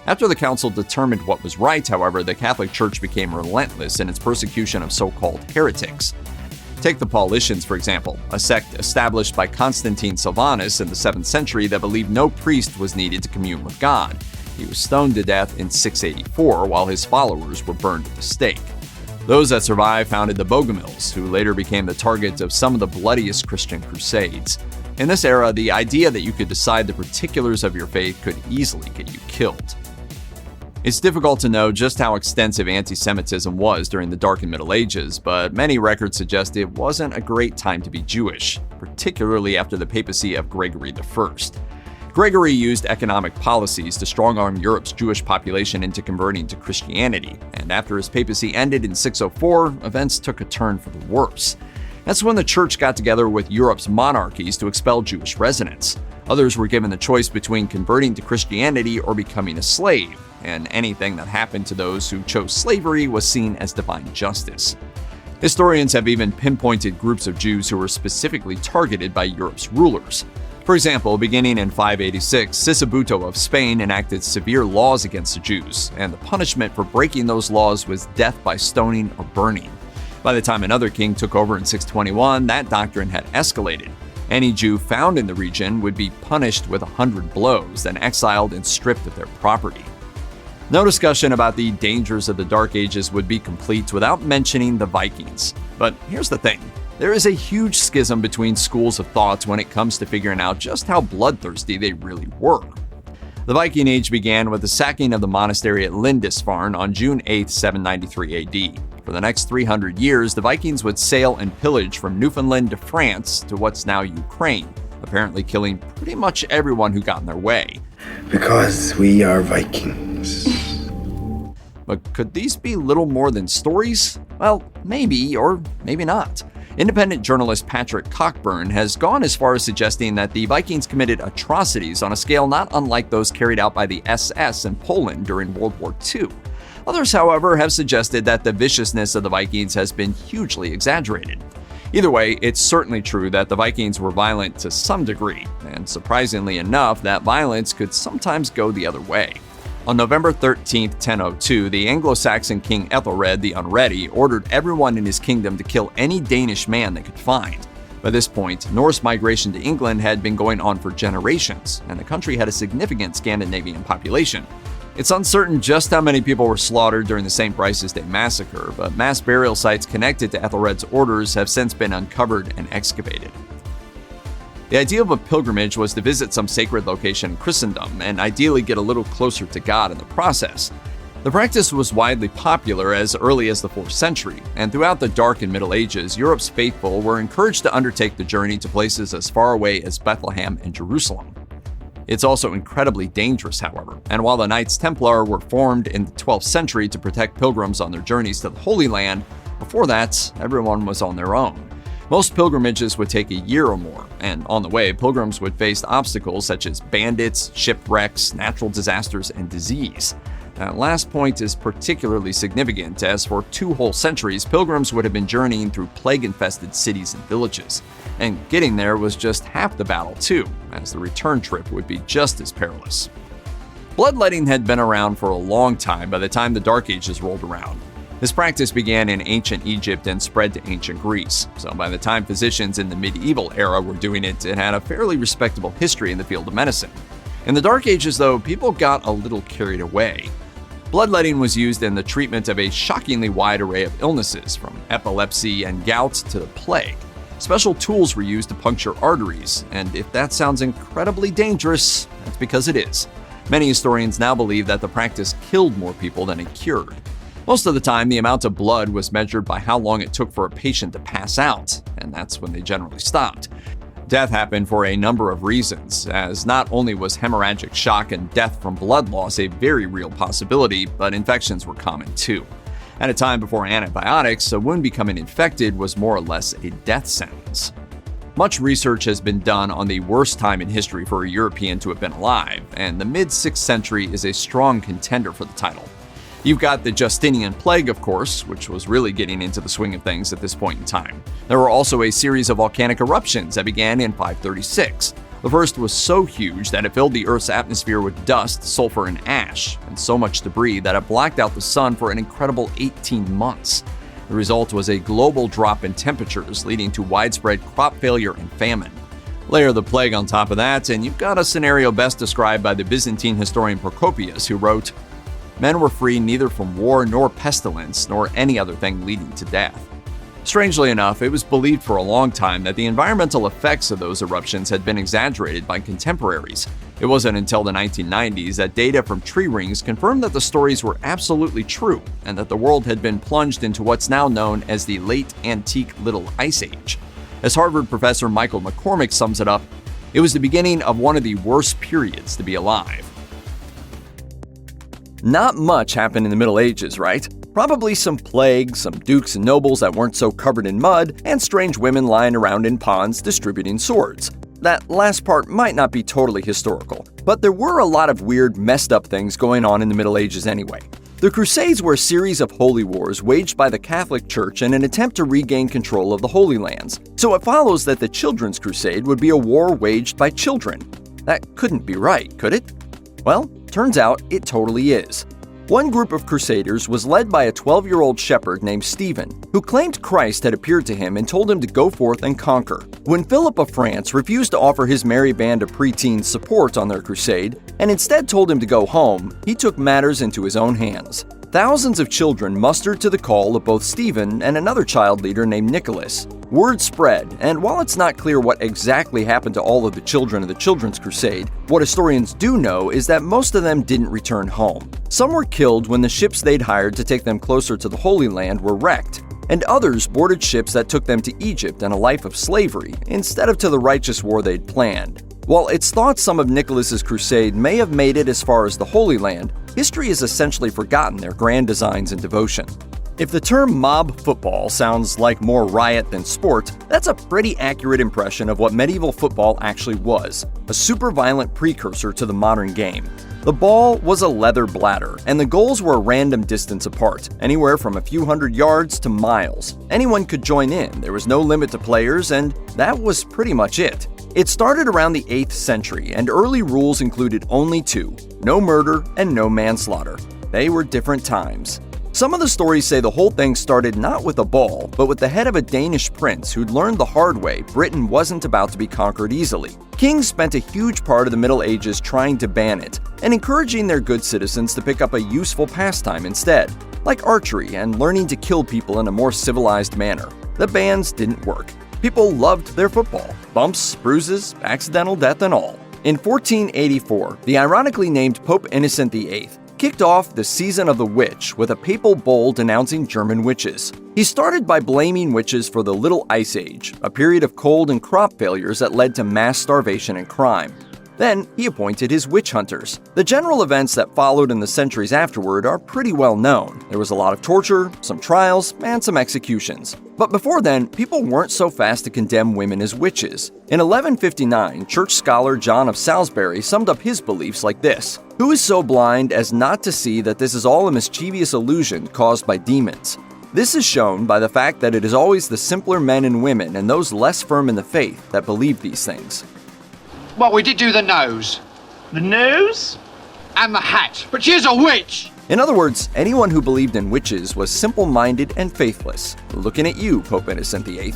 After the council determined what was right, however, the Catholic Church became relentless in its persecution of so-called heretics. Take the Paulicians, for example, a sect established by Constantine Sylvanus in the 7th century that believed no priest was needed to commune with God. He was stoned to death in 684, while his followers were burned at the stake. Those that survived founded the Bogomils, who later became the target of some of the bloodiest Christian crusades. In this era, the idea that you could decide the particulars of your faith could easily get you killed. It's difficult to know just how extensive anti-Semitism was during the Dark and Middle Ages, but many records suggest it wasn't a great time to be Jewish, particularly after the papacy of Gregory I. Gregory used economic policies to strong-arm Europe's Jewish population into converting to Christianity, and after his papacy ended in 604, events took a turn for the worse. That's when the church got together with Europe's monarchies to expel Jewish residents. Others were given the choice between converting to Christianity or becoming a slave, and anything that happened to those who chose slavery was seen as divine justice. Historians have even pinpointed groups of Jews who were specifically targeted by Europe's rulers. For example, beginning in 586, Sisebuto of Spain enacted severe laws against the Jews, and the punishment for breaking those laws was death by stoning or burning. By the time another king took over in 621, that doctrine had escalated. Any Jew found in the region would be punished with 100 blows, then exiled and stripped of their property. No discussion about the dangers of the Dark Ages would be complete without mentioning the Vikings. But here's the thing. There is a huge schism between schools of thought when it comes to figuring out just how bloodthirsty they really were. The Viking Age began with the sacking of the monastery at Lindisfarne on June 8, 793 AD. For the next 300 years, the Vikings would sail and pillage from Newfoundland to France to what's now Ukraine, apparently killing pretty much everyone who got in their way. Because we are Vikings. But could these be little more than stories? Well, maybe or maybe not. Independent journalist Patrick Cockburn has gone as far as suggesting that the Vikings committed atrocities on a scale not unlike those carried out by the SS in Poland during World War II. Others, however, have suggested that the viciousness of the Vikings has been hugely exaggerated. Either way, it's certainly true that the Vikings were violent to some degree, and surprisingly enough, that violence could sometimes go the other way. On November 13, 1002, the Anglo-Saxon king Ethelred the Unready ordered everyone in his kingdom to kill any Danish man they could find. By this point, Norse migration to England had been going on for generations, and the country had a significant Scandinavian population. It's uncertain just how many people were slaughtered during the St. Bryce's Day massacre, but mass burial sites connected to Ethelred's orders have since been uncovered and excavated. The idea of a pilgrimage was to visit some sacred location in Christendom and ideally get a little closer to God in the process. The practice was widely popular as early as the 4th century, and throughout the Dark and Middle Ages, Europe's faithful were encouraged to undertake the journey to places as far away as Bethlehem and Jerusalem. It's also incredibly dangerous, however, and while the Knights Templar were formed in the 12th century to protect pilgrims on their journeys to the Holy Land, before that, everyone was on their own. Most pilgrimages would take a year or more, and on the way, pilgrims would face obstacles such as bandits, shipwrecks, natural disasters, and disease. That last point is particularly significant, as for 2 whole centuries, pilgrims would have been journeying through plague-infested cities and villages. And getting there was just half the battle, too, as the return trip would be just as perilous. Bloodletting had been around for a long time by the time the Dark Ages rolled around. This practice began in ancient Egypt and spread to ancient Greece, so by the time physicians in the medieval era were doing it, it had a fairly respectable history in the field of medicine. In the Dark Ages, though, people got a little carried away. Bloodletting was used in the treatment of a shockingly wide array of illnesses, from epilepsy and gout to the plague. Special tools were used to puncture arteries, and if that sounds incredibly dangerous, that's because it is. Many historians now believe that the practice killed more people than it cured. Most of the time, the amount of blood was measured by how long it took for a patient to pass out, and that's when they generally stopped. Death happened for a number of reasons, as not only was hemorrhagic shock and death from blood loss a very real possibility, but infections were common too. At a time before antibiotics, a wound becoming infected was more or less a death sentence. Much research has been done on the worst time in history for a European to have been alive, and the mid-6th century is a strong contender for the title. You've got the Justinian Plague, of course, which was really getting into the swing of things at this point in time. There were also a series of volcanic eruptions that began in 536. The first was so huge that it filled the Earth's atmosphere with dust, sulfur, and ash, and so much debris that it blocked out the sun for an incredible 18 months. The result was a global drop in temperatures, leading to widespread crop failure and famine. Layer the plague on top of that, and you've got a scenario best described by the Byzantine historian Procopius, who wrote, "Men were free neither from war nor pestilence, nor any other thing leading to death." Strangely enough, it was believed for a long time that the environmental effects of those eruptions had been exaggerated by contemporaries. It wasn't until the 1990s that data from tree rings confirmed that the stories were absolutely true, and that the world had been plunged into what's now known as the Late Antique Little Ice Age. As Harvard professor Michael McCormick sums it up, it was the beginning of one of the worst periods to be alive. Not much happened in the Middle Ages, right? Probably some plague, some dukes and nobles that weren't so covered in mud, and strange women lying around in ponds distributing swords. That last part might not be totally historical, but there were a lot of weird, messed up things going on in the Middle Ages anyway. The Crusades were a series of holy wars waged by the Catholic Church in an attempt to regain control of the Holy Lands, so it follows that the Children's Crusade would be a war waged by children. That couldn't be right, could it? Well, turns out it totally is. One group of crusaders was led by a 12-year-old shepherd named Stephen, who claimed Christ had appeared to him and told him to go forth and conquer. When Philip of France refused to offer his merry band of preteens support on their crusade, and instead told him to go home, he took matters into his own hands. Thousands of children mustered to the call of both Stephen and another child leader named Nicholas. Word spread, and while it's not clear what exactly happened to all of the children of the Children's Crusade, what historians do know is that most of them didn't return home. Some were killed when the ships they'd hired to take them closer to the Holy Land were wrecked, and others boarded ships that took them to Egypt and a life of slavery instead of to the righteous war they'd planned. While it's thought some of Nicholas's crusade may have made it as far as the Holy Land, history has essentially forgotten their grand designs and devotion. If the term mob football sounds like more riot than sport, that's a pretty accurate impression of what medieval football actually was, a super violent precursor to the modern game. The ball was a leather bladder, and the goals were a random distance apart, anywhere from a few hundred yards to miles. Anyone could join in, there was no limit to players, and that was pretty much it. It started around the 8th century, and early rules included only two: no murder and no manslaughter. They were different times. Some of the stories say the whole thing started not with a ball, but with the head of a Danish prince who'd learned the hard way Britain wasn't about to be conquered easily. Kings spent a huge part of the Middle Ages trying to ban it, and encouraging their good citizens to pick up a useful pastime instead, like archery and learning to kill people in a more civilized manner. The bans didn't work. People loved their football. Bumps, bruises, accidental death and all. In 1484, the ironically named Pope Innocent VIII kicked off the Season of the Witch with a papal bull denouncing German witches. He started by blaming witches for the Little Ice Age, a period of cold and crop failures that led to mass starvation and crime. Then, he appointed his witch hunters. The general events that followed in the centuries afterward are pretty well known. There was a lot of torture, some trials, and some executions. But before then, people weren't so fast to condemn women as witches. In 1159, church scholar John of Salisbury summed up his beliefs like this: "Who is so blind as not to see that this is all a mischievous illusion caused by demons? This is shown by the fact that it is always the simpler men and women and those less firm in the faith that believe these things." Well, we did do the nose. The nose? And the hat. But she's a witch! In other words, anyone who believed in witches was simple-minded and faithless. Looking at you, Pope Innocent VIII.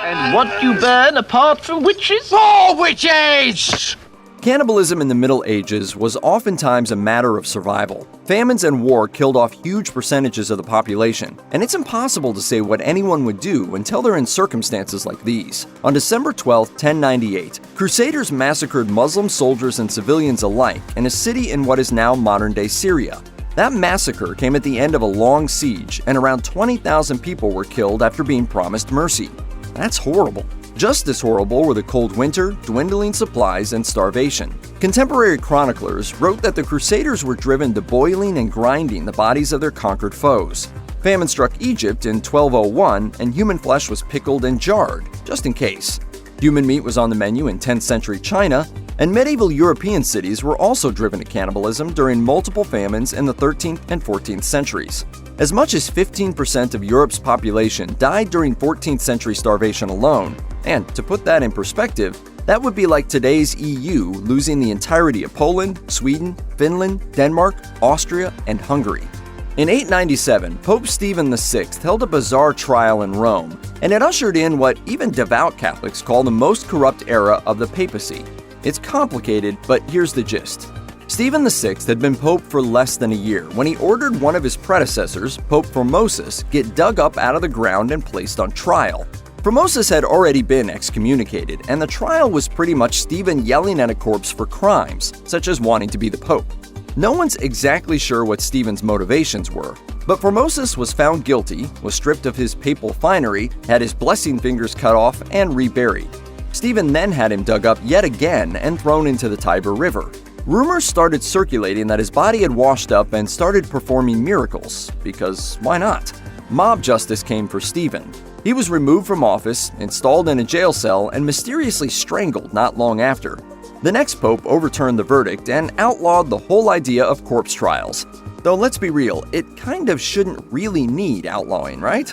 And what do you burn apart from witches? More witches! Cannibalism in the Middle Ages was oftentimes a matter of survival. Famines and war killed off huge percentages of the population, and it's impossible to say what anyone would do until they're in circumstances like these. On December 12, 1098, Crusaders massacred Muslim soldiers and civilians alike in a city in what is now modern-day Syria. That massacre came at the end of a long siege, and around 20,000 people were killed after being promised mercy. That's horrible. Just as horrible were the cold winter, dwindling supplies, and starvation. Contemporary chroniclers wrote that the Crusaders were driven to boiling and grinding the bodies of their conquered foes. Famine struck Egypt in 1201, and human flesh was pickled and jarred, just in case. Human meat was on the menu in 10th century China, and medieval European cities were also driven to cannibalism during multiple famines in the 13th and 14th centuries. As much as 15% of Europe's population died during 14th century starvation alone, and to put that in perspective, that would be like today's EU losing the entirety of Poland, Sweden, Finland, Denmark, Austria, and Hungary. In 897, Pope Stephen VI held a bizarre trial in Rome, and it ushered in what even devout Catholics call the most corrupt era of the papacy. It's complicated, but here's the gist. Stephen VI had been pope for less than a year when he ordered one of his predecessors, Pope Formosus, get dug up out of the ground and placed on trial. Formosus had already been excommunicated, and the trial was pretty much Stephen yelling at a corpse for crimes, such as wanting to be the pope. No one's exactly sure what Stephen's motivations were, but Formosus was found guilty, was stripped of his papal finery, had his blessing fingers cut off, and reburied. Stephen then had him dug up yet again and thrown into the Tiber River. Rumors started circulating that his body had washed up and started performing miracles, because why not? Mob justice came for Stephen. He was removed from office, installed in a jail cell, and mysteriously strangled not long after. The next pope overturned the verdict and outlawed the whole idea of corpse trials. Though let's be real, it kind of shouldn't really need outlawing, right?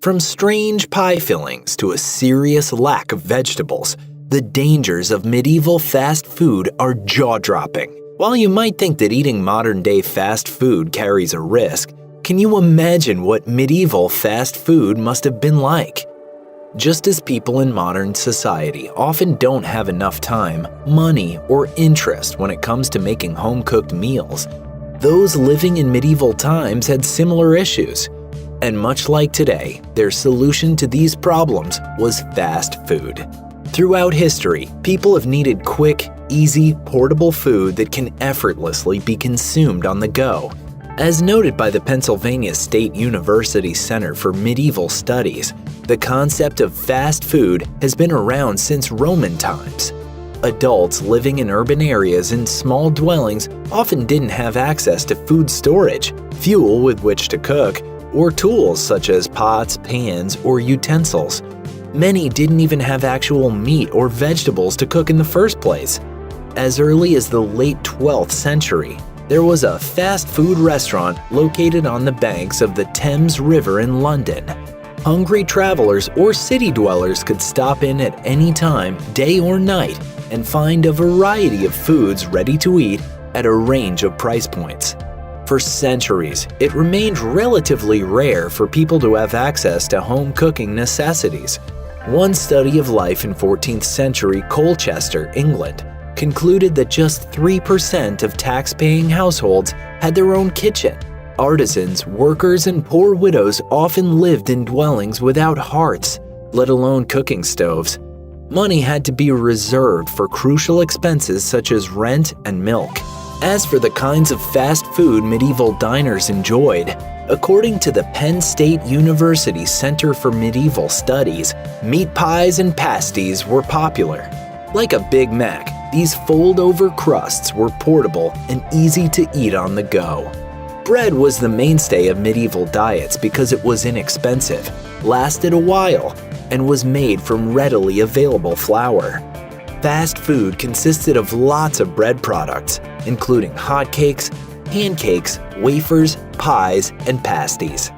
From strange pie fillings to a serious lack of vegetables, the dangers of medieval fast food are jaw-dropping. While you might think that eating modern-day fast food carries a risk, can you imagine what medieval fast food must have been like? Just as people in modern society often don't have enough time, money, or interest when it comes to making home-cooked meals, those living in medieval times had similar issues. And much like today, their solution to these problems was fast food. Throughout history, people have needed quick, easy, portable food that can effortlessly be consumed on the go. As noted by the Pennsylvania State University Center for Medieval Studies, the concept of fast food has been around since Roman times. Adults living in urban areas in small dwellings often didn't have access to food storage, fuel with which to cook, or tools such as pots, pans, or utensils. Many didn't even have actual meat or vegetables to cook in the first place. As early as the late 12th century, there was a fast food restaurant located on the banks of the Thames River in London. Hungry travelers or city dwellers could stop in at any time, day or night, and find a variety of foods ready to eat at a range of price points. For centuries, it remained relatively rare for people to have access to home cooking necessities. One study of life in 14th century Colchester, England, concluded that just 3% of tax-paying households had their own kitchen. Artisans, workers, and poor widows often lived in dwellings without hearths, let alone cooking stoves. Money had to be reserved for crucial expenses such as rent and milk. As for the kinds of fast food medieval diners enjoyed, according to the Penn State University Center for Medieval Studies, meat pies and pasties were popular. Like a Big Mac, these fold-over crusts were portable and easy to eat on the go. Bread was the mainstay of medieval diets because it was inexpensive, lasted a while, and was made from readily available flour. Fast food consisted of lots of bread products, including hotcakes, pancakes, wafers, pies, and pasties.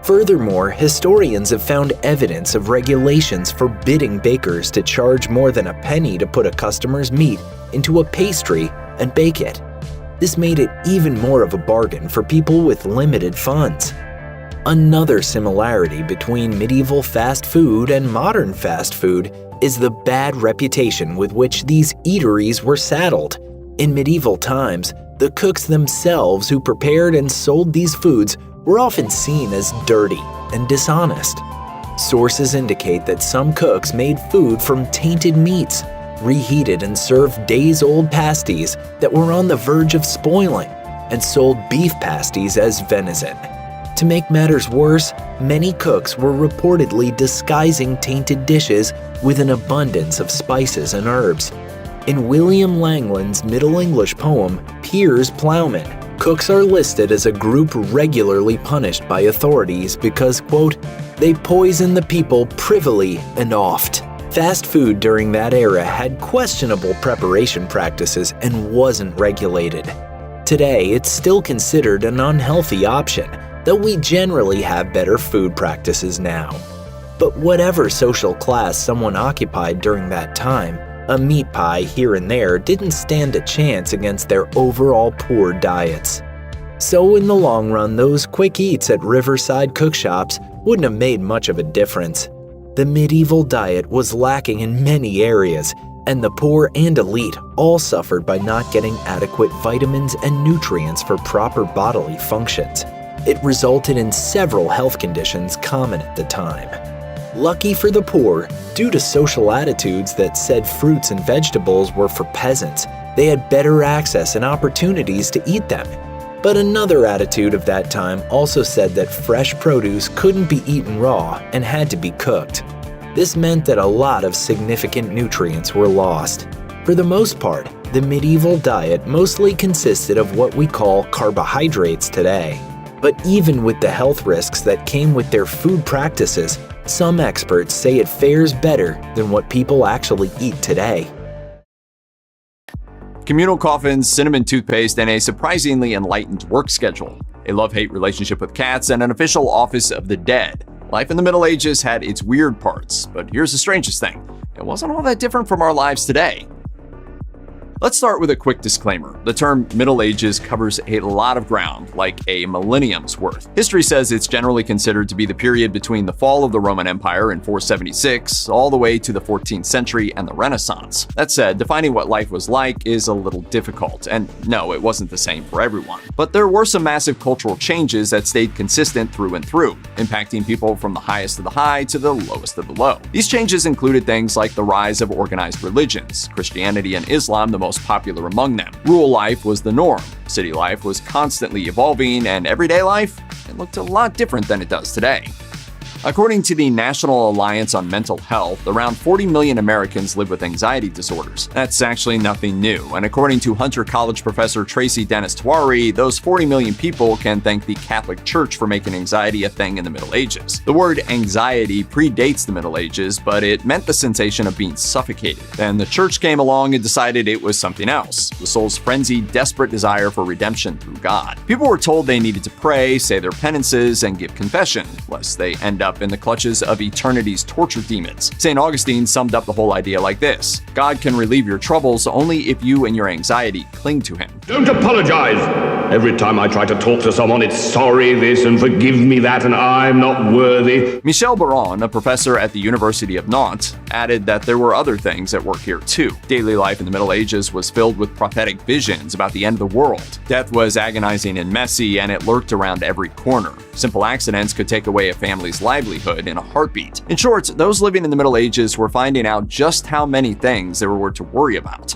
Furthermore, historians have found evidence of regulations forbidding bakers to charge more than a penny to put a customer's meat into a pastry and bake it. This made it even more of a bargain for people with limited funds. Another similarity between medieval fast food and modern fast food is the bad reputation with which these eateries were saddled. In medieval times, the cooks themselves who prepared and sold these foods were often seen as dirty and dishonest. Sources indicate that some cooks made food from tainted meats, reheated and served days-old pasties that were on the verge of spoiling, and sold beef pasties as venison. To make matters worse, many cooks were reportedly disguising tainted dishes with an abundance of spices and herbs. In William Langland's Middle English poem, Piers Plowman, cooks are listed as a group regularly punished by authorities because, quote, they poison the people privily and oft. Fast food during that era had questionable preparation practices and wasn't regulated. Today, it's still considered an unhealthy option, though we generally have better food practices now. But whatever social class someone occupied during that time, a meat pie here and there didn't stand a chance against their overall poor diets. So in the long run, those quick eats at riverside cookshops wouldn't have made much of a difference. The medieval diet was lacking in many areas, and the poor and elite all suffered by not getting adequate vitamins and nutrients for proper bodily functions. It resulted in several health conditions common at the time. Lucky for the poor, due to social attitudes that said fruits and vegetables were for peasants, they had better access and opportunities to eat them. But another attitude of that time also said that fresh produce couldn't be eaten raw and had to be cooked. This meant that a lot of significant nutrients were lost. For the most part, the medieval diet mostly consisted of what we call carbohydrates today. But even with the health risks that came with their food practices, some experts say it fares better than what people actually eat today. Communal coffins, cinnamon toothpaste, and a surprisingly enlightened work schedule. A love-hate relationship with cats, and an official office of the dead. Life in the Middle Ages had its weird parts, but here's the strangest thing. It wasn't all that different from our lives today. Let's start with a quick disclaimer. The term Middle Ages covers a lot of ground, like a millennium's worth. History says it's generally considered to be the period between the fall of the Roman Empire in 476 all the way to the 14th century and the Renaissance. That said, defining what life was like is a little difficult, and no, it wasn't the same for everyone. But there were some massive cultural changes that stayed consistent through and through, impacting people from the highest of the high to the lowest of the low. These changes included things like the rise of organized religions, Christianity and Islam the most popular among them. Rural life was the norm, city life was constantly evolving, and everyday life, it looked a lot different than it does today. According to the National Alliance on Mental Health, around 40 million Americans live with anxiety disorders. That's actually nothing new, and according to Hunter College professor Tracy Dennis-Tawari, those 40 million people can thank the Catholic Church for making anxiety a thing in the Middle Ages. The word anxiety predates the Middle Ages, but it meant the sensation of being suffocated. Then the Church came along and decided it was something else, the soul's frenzied, desperate desire for redemption through God. People were told they needed to pray, say their penances, and give confession, lest they end up in the clutches of eternity's torture demons. St. Augustine summed up the whole idea like this: God can relieve your troubles only if you and your anxiety cling to him. Don't apologize. Every time I try to talk to someone, it's sorry this and forgive me that, and I'm not worthy. Michel Baron, a professor at the University of Nantes, added that there were other things at work here too. Daily life in the Middle Ages was filled with prophetic visions about the end of the world. Death was agonizing and messy, and it lurked around every corner. Simple accidents could take away a family's livelihood in a heartbeat. In short, those living in the Middle Ages were finding out just how many things there were to worry about.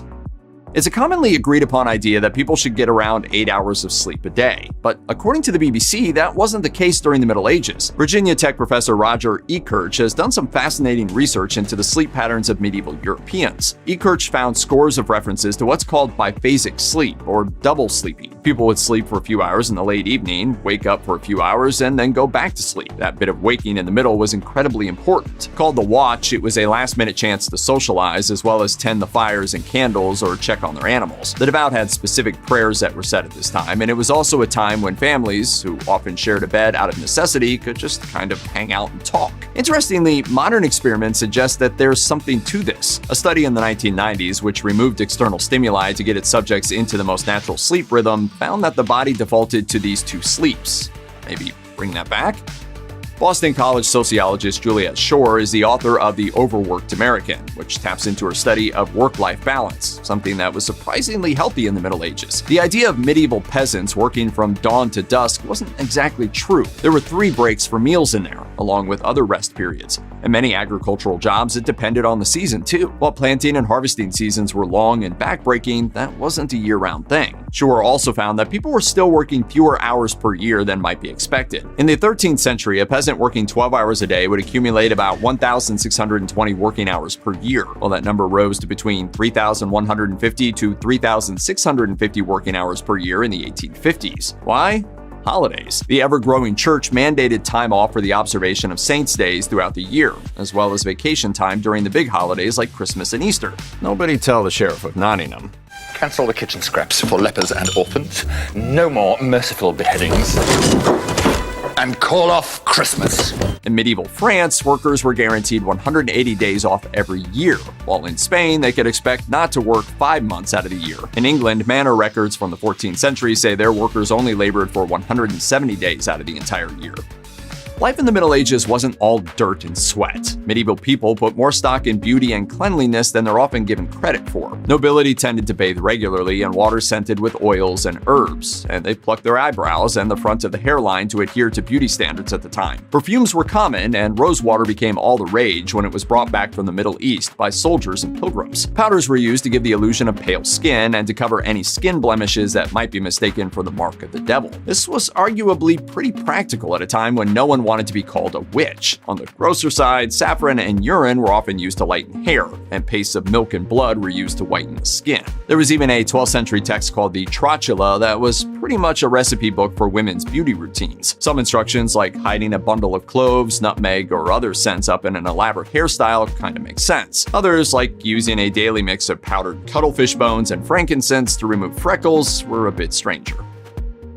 It's a commonly agreed upon idea that people should get around 8 hours of sleep a day. But according to the BBC, that wasn't the case during the Middle Ages. Virginia Tech professor Roger Ekirch has done some fascinating research into the sleep patterns of medieval Europeans. Ekirch found scores of references to what's called biphasic sleep, or double sleeping. People would sleep for a few hours in the late evening, wake up for a few hours, and then go back to sleep. That bit of waking in the middle was incredibly important. Called the watch, it was a last-minute chance to socialize, as well as tend the fires and candles or check on their animals. The devout had specific prayers that were said at this time, and it was also a time when families, who often shared a bed out of necessity, could just kind of hang out and talk. Interestingly, modern experiments suggest that there's something to this. A study in the 1990s, which removed external stimuli to get its subjects into the most natural sleep rhythm, found that the body defaulted to these two sleeps. Maybe bring that back? Boston College sociologist Juliet Shore is the author of The Overworked American, which taps into her study of work-life balance, something that was surprisingly healthy in the Middle Ages. The idea of medieval peasants working from dawn to dusk wasn't exactly true. There were 3 breaks for meals in there, along with other rest periods. In many agricultural jobs, it depended on the season too. While planting and harvesting seasons were long and backbreaking, that wasn't a year-round thing. Shore also found that people were still working fewer hours per year than might be expected. In the 13th century, a peasant working 12 hours a day would accumulate about 1,620 working hours per year, while that number rose to between 3,150 to 3,650 working hours per year in the 1850s. Why? Holidays. The ever-growing church mandated time off for the observation of saints' days throughout the year, as well as vacation time during the big holidays like Christmas and Easter. Nobody tell the sheriff of Nottingham. Cancel the kitchen scraps for lepers and orphans. No more merciful beheadings. And call off Christmas. In medieval France, workers were guaranteed 180 days off every year, while in Spain, they could expect not to work 5 months out of the year. In England, manor records from the 14th century say their workers only labored for 170 days out of the entire year. Life in the Middle Ages wasn't all dirt and sweat. Medieval people put more stock in beauty and cleanliness than they're often given credit for. Nobility tended to bathe regularly in water scented with oils and herbs, and they plucked their eyebrows and the front of the hairline to adhere to beauty standards at the time. Perfumes were common, and rosewater became all the rage when it was brought back from the Middle East by soldiers and pilgrims. Powders were used to give the illusion of pale skin and to cover any skin blemishes that might be mistaken for the mark of the devil. This was arguably pretty practical at a time when no one wanted to be called a witch. On the grosser side, saffron and urine were often used to lighten hair, and pastes of milk and blood were used to whiten the skin. There was even a 12th century text called the Trotula that was pretty much a recipe book for women's beauty routines. Some instructions, like hiding a bundle of cloves, nutmeg, or other scents up in an elaborate hairstyle, kind of make sense. Others, like using a daily mix of powdered cuttlefish bones and frankincense to remove freckles, were a bit stranger.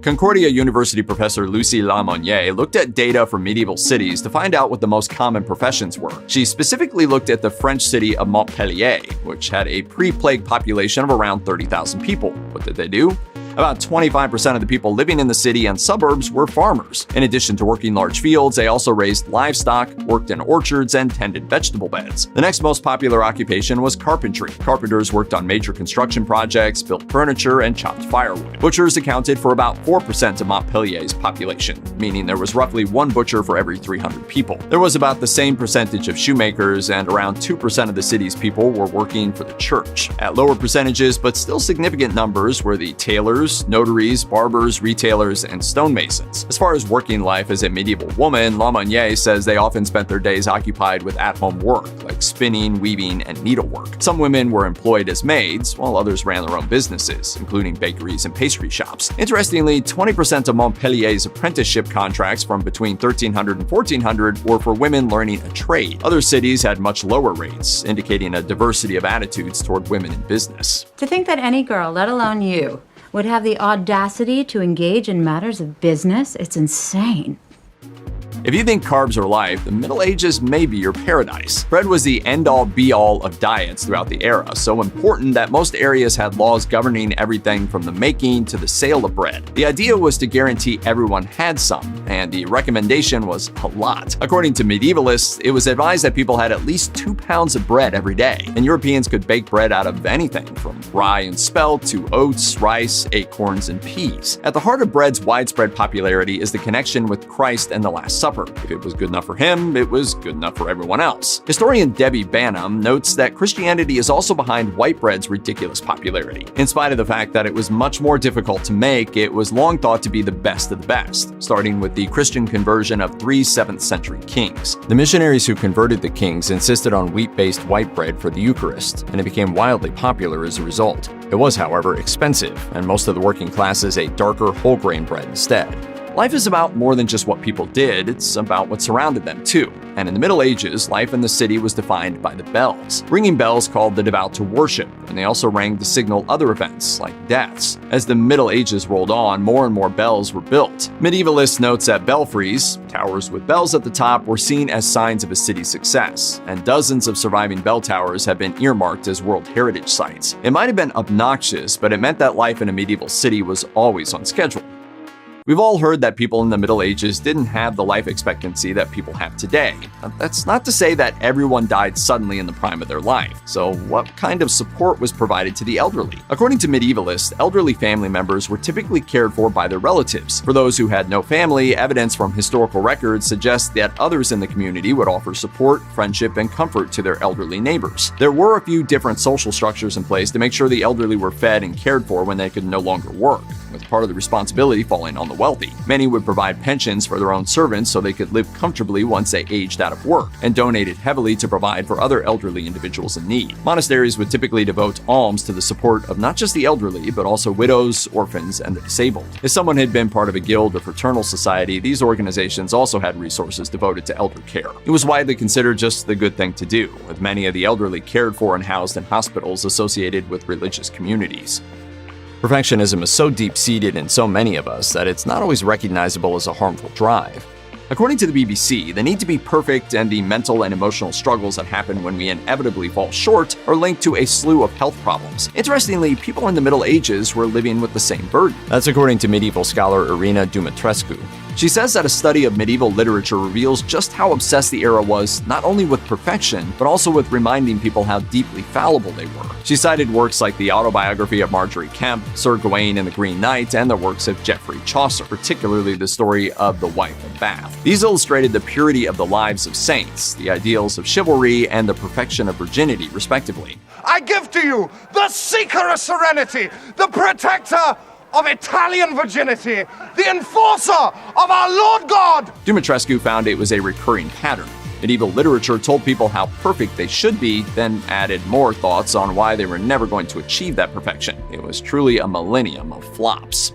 Concordia University professor Lucie Lamonnier looked at data from medieval cities to find out what the most common professions were. She specifically looked at the French city of Montpellier, which had a pre-plague population of around 30,000 people. What did they do? About 25% of the people living in the city and suburbs were farmers. In addition to working large fields, they also raised livestock, worked in orchards, and tended vegetable beds. The next most popular occupation was carpentry. Carpenters worked on major construction projects, built furniture, and chopped firewood. Butchers accounted for about 4% of Montpellier's population, meaning there was roughly one butcher for every 300 people. There was about the same percentage of shoemakers, and around 2% of the city's people were working for the church. At lower percentages, but still significant numbers, were the tailors, notaries, barbers, retailers, and stonemasons. As far as working life as a medieval woman, Lamonnier says they often spent their days occupied with at-home work, like spinning, weaving, and needlework. Some women were employed as maids, while others ran their own businesses, including bakeries and pastry shops. Interestingly, 20% of Montpellier's apprenticeship contracts from between 1300 and 1400 were for women learning a trade. Other cities had much lower rates, indicating a diversity of attitudes toward women in business. To think that any girl, let alone you, would have the audacity to engage in matters of business, it's insane. If you think carbs are life, the Middle Ages may be your paradise. Bread was the end-all be-all of diets throughout the era, so important that most areas had laws governing everything from the making to the sale of bread. The idea was to guarantee everyone had some, and the recommendation was a lot. According to medievalists, it was advised that people had at least 2 pounds of bread every day, and Europeans could bake bread out of anything from rye and spelt to oats, rice, acorns, and peas. At the heart of bread's widespread popularity is the connection with Christ and the Last Supper. If it was good enough for him, it was good enough for everyone else. Historian Debbie Banham notes that Christianity is also behind white bread's ridiculous popularity. In spite of the fact that it was much more difficult to make, it was long thought to be the best of the best, starting with the Christian conversion of 3 7th century kings. The missionaries who converted the kings insisted on wheat-based white bread for the Eucharist, and it became wildly popular as a result. It was, however, expensive, and most of the working classes ate darker whole grain bread instead. Life is about more than just what people did, it's about what surrounded them too. And in the Middle Ages, life in the city was defined by the bells. Ringing bells called the devout to worship, and they also rang to signal other events, like deaths. As the Middle Ages rolled on, more and more bells were built. Medievalist notes that belfries, towers with bells at the top, were seen as signs of a city's success, and dozens of surviving bell towers have been earmarked as World Heritage Sites. It might have been obnoxious, but it meant that life in a medieval city was always on schedule. We've all heard that people in the Middle Ages didn't have the life expectancy that people have today. That's not to say that everyone died suddenly in the prime of their life. So what kind of support was provided to the elderly? According to medievalists, elderly family members were typically cared for by their relatives. For those who had no family, evidence from historical records suggests that others in the community would offer support, friendship, and comfort to their elderly neighbors. There were a few different social structures in place to make sure the elderly were fed and cared for when they could no longer work, with part of the responsibility falling on the wealthy. Many would provide pensions for their own servants so they could live comfortably once they aged out of work, and donated heavily to provide for other elderly individuals in need. Monasteries would typically devote alms to the support of not just the elderly, but also widows, orphans, and the disabled. If someone had been part of a guild or fraternal society, these organizations also had resources devoted to elder care. It was widely considered just the good thing to do, with many of the elderly cared for and housed in hospitals associated with religious communities. Perfectionism is so deep-seated in so many of us that it's not always recognizable as a harmful drive. According to the BBC, the need to be perfect and the mental and emotional struggles that happen when we inevitably fall short are linked to a slew of health problems. Interestingly, people in the Middle Ages were living with the same burden. That's according to medieval scholar Irina Dumitrescu. She says that a study of medieval literature reveals just how obsessed the era was not only with perfection, but also with reminding people how deeply fallible they were. She cited works like the autobiography of Marjorie Kemp, Sir Gawain and the Green Knight, and the works of Geoffrey Chaucer, particularly the story of the Wife of Bath. These illustrated the purity of the lives of saints, the ideals of chivalry, and the perfection of virginity, respectively. I give to you the seeker of serenity, the protector of Italian virginity, the enforcer of our Lord God. Dumitrescu found it was a recurring pattern. Medieval literature told people how perfect they should be, then added more thoughts on why they were never going to achieve that perfection. It was truly a millennium of flops.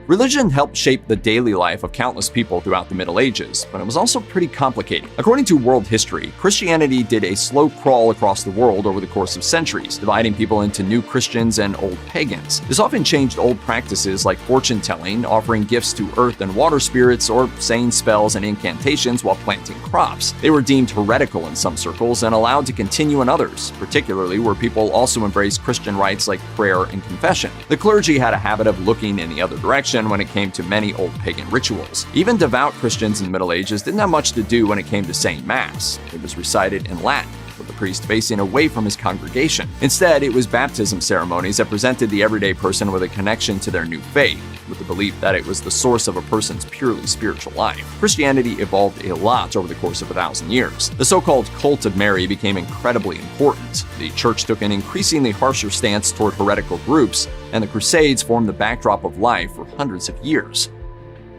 Religion helped shape the daily life of countless people throughout the Middle Ages, but it was also pretty complicated. According to world history, Christianity did a slow crawl across the world over the course of centuries, dividing people into new Christians and old pagans. This often changed old practices like fortune-telling, offering gifts to earth and water spirits, or saying spells and incantations while planting crops. They were deemed heretical in some circles and allowed to continue in others, particularly where people also embraced Christian rites like prayer and confession. The clergy had a habit of looking in the other direction when it came to many old pagan rituals. Even devout Christians in the Middle Ages didn't have much to do when it came to saying Mass. It was recited in Latin, with the priest facing away from his congregation. Instead, it was baptism ceremonies that presented the everyday person with a connection to their new faith, with the belief that it was the source of a person's purely spiritual life. Christianity evolved a lot over the course of 1,000 years. The so-called cult of Mary became incredibly important. The church took an increasingly harsher stance toward heretical groups, and the Crusades formed the backdrop of life for hundreds of years.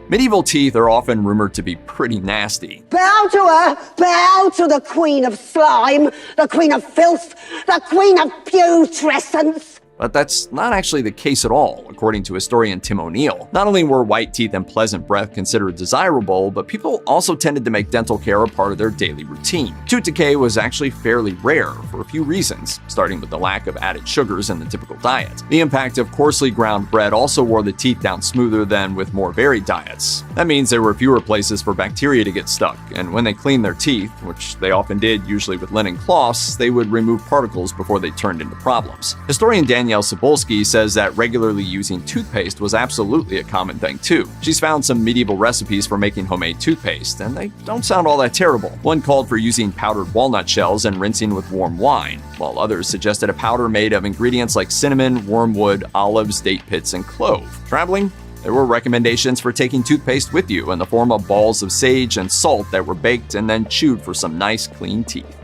Medieval teeth are often rumored to be pretty nasty. Bow to her! Bow to the Queen of Slime, the Queen of Filth, the Queen of Putrescence! But that's not actually the case at all, according to historian Tim O'Neill. Not only were white teeth and pleasant breath considered desirable, but people also tended to make dental care a part of their daily routine. Tooth decay was actually fairly rare for a few reasons, starting with the lack of added sugars in the typical diet. The impact of coarsely ground bread also wore the teeth down smoother than with more varied diets. That means there were fewer places for bacteria to get stuck, and when they cleaned their teeth, which they often did usually with linen cloths, they would remove particles before they turned into problems. Historian Danielle Cebulski says that regularly using toothpaste was absolutely a common thing too. She's found some medieval recipes for making homemade toothpaste, and they don't sound all that terrible. One called for using powdered walnut shells and rinsing with warm wine, while others suggested a powder made of ingredients like cinnamon, wormwood, olives, date pits, and clove. Traveling? There were recommendations for taking toothpaste with you in the form of balls of sage and salt that were baked and then chewed for some nice, clean teeth.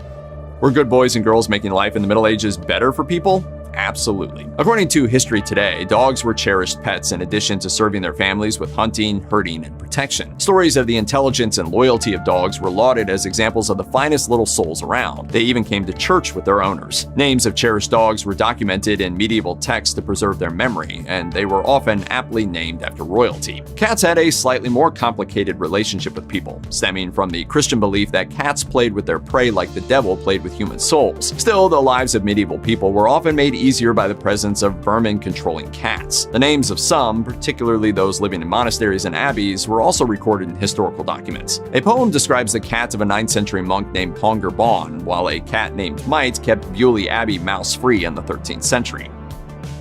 Were good boys and girls making life in the Middle Ages better for people? Absolutely. According to History Today, dogs were cherished pets in addition to serving their families with hunting, herding, and protection. Stories of the intelligence and loyalty of dogs were lauded as examples of the finest little souls around. They even came to church with their owners. Names of cherished dogs were documented in medieval texts to preserve their memory, and they were often aptly named after royalty. Cats had a slightly more complicated relationship with people, stemming from the Christian belief that cats played with their prey like the devil played with human souls. Still, the lives of medieval people were often made easier by the presence of vermin-controlling cats. The names of some, particularly those living in monasteries and abbeys, were also recorded in historical documents. A poem describes the cat of a 9th century monk named Ponger Bon, while a cat named Mite kept Beaulieu Abbey mouse-free in the 13th century.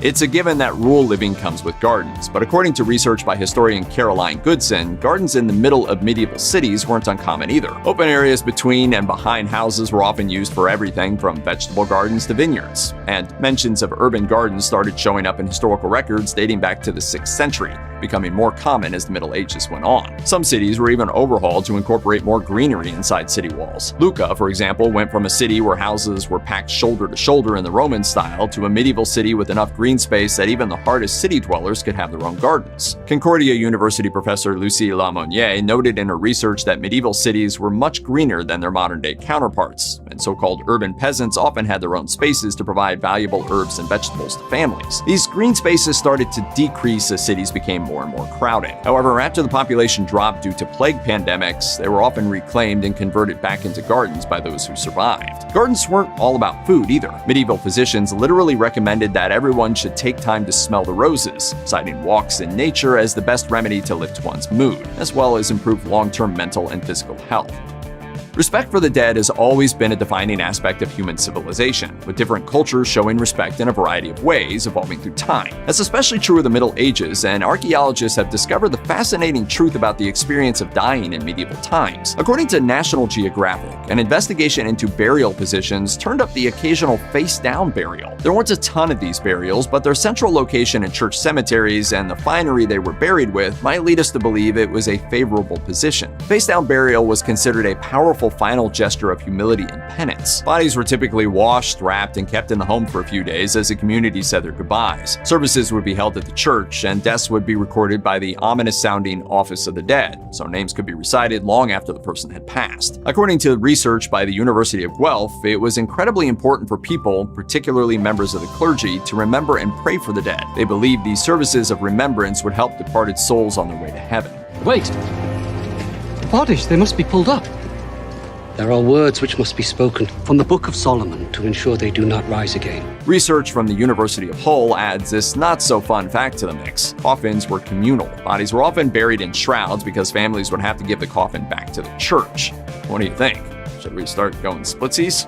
It's a given that rural living comes with gardens, but according to research by historian Caroline Goodson, gardens in the middle of medieval cities weren't uncommon either. Open areas between and behind houses were often used for everything from vegetable gardens to vineyards, and mentions of urban gardens started showing up in historical records dating back to the 6th century, becoming more common as the Middle Ages went on. Some cities were even overhauled to incorporate more greenery inside city walls. Lucca, for example, went from a city where houses were packed shoulder to shoulder in the Roman style to a medieval city with enough green space that even the hardest city dwellers could have their own gardens. Concordia University professor Lucie Lamonnier noted in her research that medieval cities were much greener than their modern-day counterparts, and so-called urban peasants often had their own spaces to provide valuable herbs and vegetables to families. These green spaces started to decrease as cities became more and more crowded. However, after the population dropped due to plague pandemics, they were often reclaimed and converted back into gardens by those who survived. Gardens weren't all about food either. Medieval physicians literally recommended that everyone should take time to smell the roses, citing walks in nature as the best remedy to lift one's mood, as well as improve long-term mental and physical health. Respect for the dead has always been a defining aspect of human civilization, with different cultures showing respect in a variety of ways, evolving through time. That's especially true of the Middle Ages, and archaeologists have discovered the fascinating truth about the experience of dying in medieval times. According to National Geographic, an investigation into burial positions turned up the occasional face-down burial. There weren't a ton of these burials, but their central location in church cemeteries and the finery they were buried with might lead us to believe it was a favorable position. Face-down burial was considered a powerful powerful final gesture of humility and penance. Bodies were typically washed, wrapped, and kept in the home for a few days as the community said their goodbyes. Services would be held at the church, and deaths would be recorded by the ominous-sounding Office of the Dead, so names could be recited long after the person had passed. According to research by the University of Guelph, it was incredibly important for people, particularly members of the clergy, to remember and pray for the dead. They believed these services of remembrance would help departed souls on their way to heaven. Wait! Bodies, they must be pulled up. There are words which must be spoken from the Book of Solomon to ensure they do not rise again. Research from the University of Hull adds this not-so-fun fact to the mix. Coffins were communal. Bodies were often buried in shrouds because families would have to give the coffin back to the church. What do you think? Should we start going splitsies?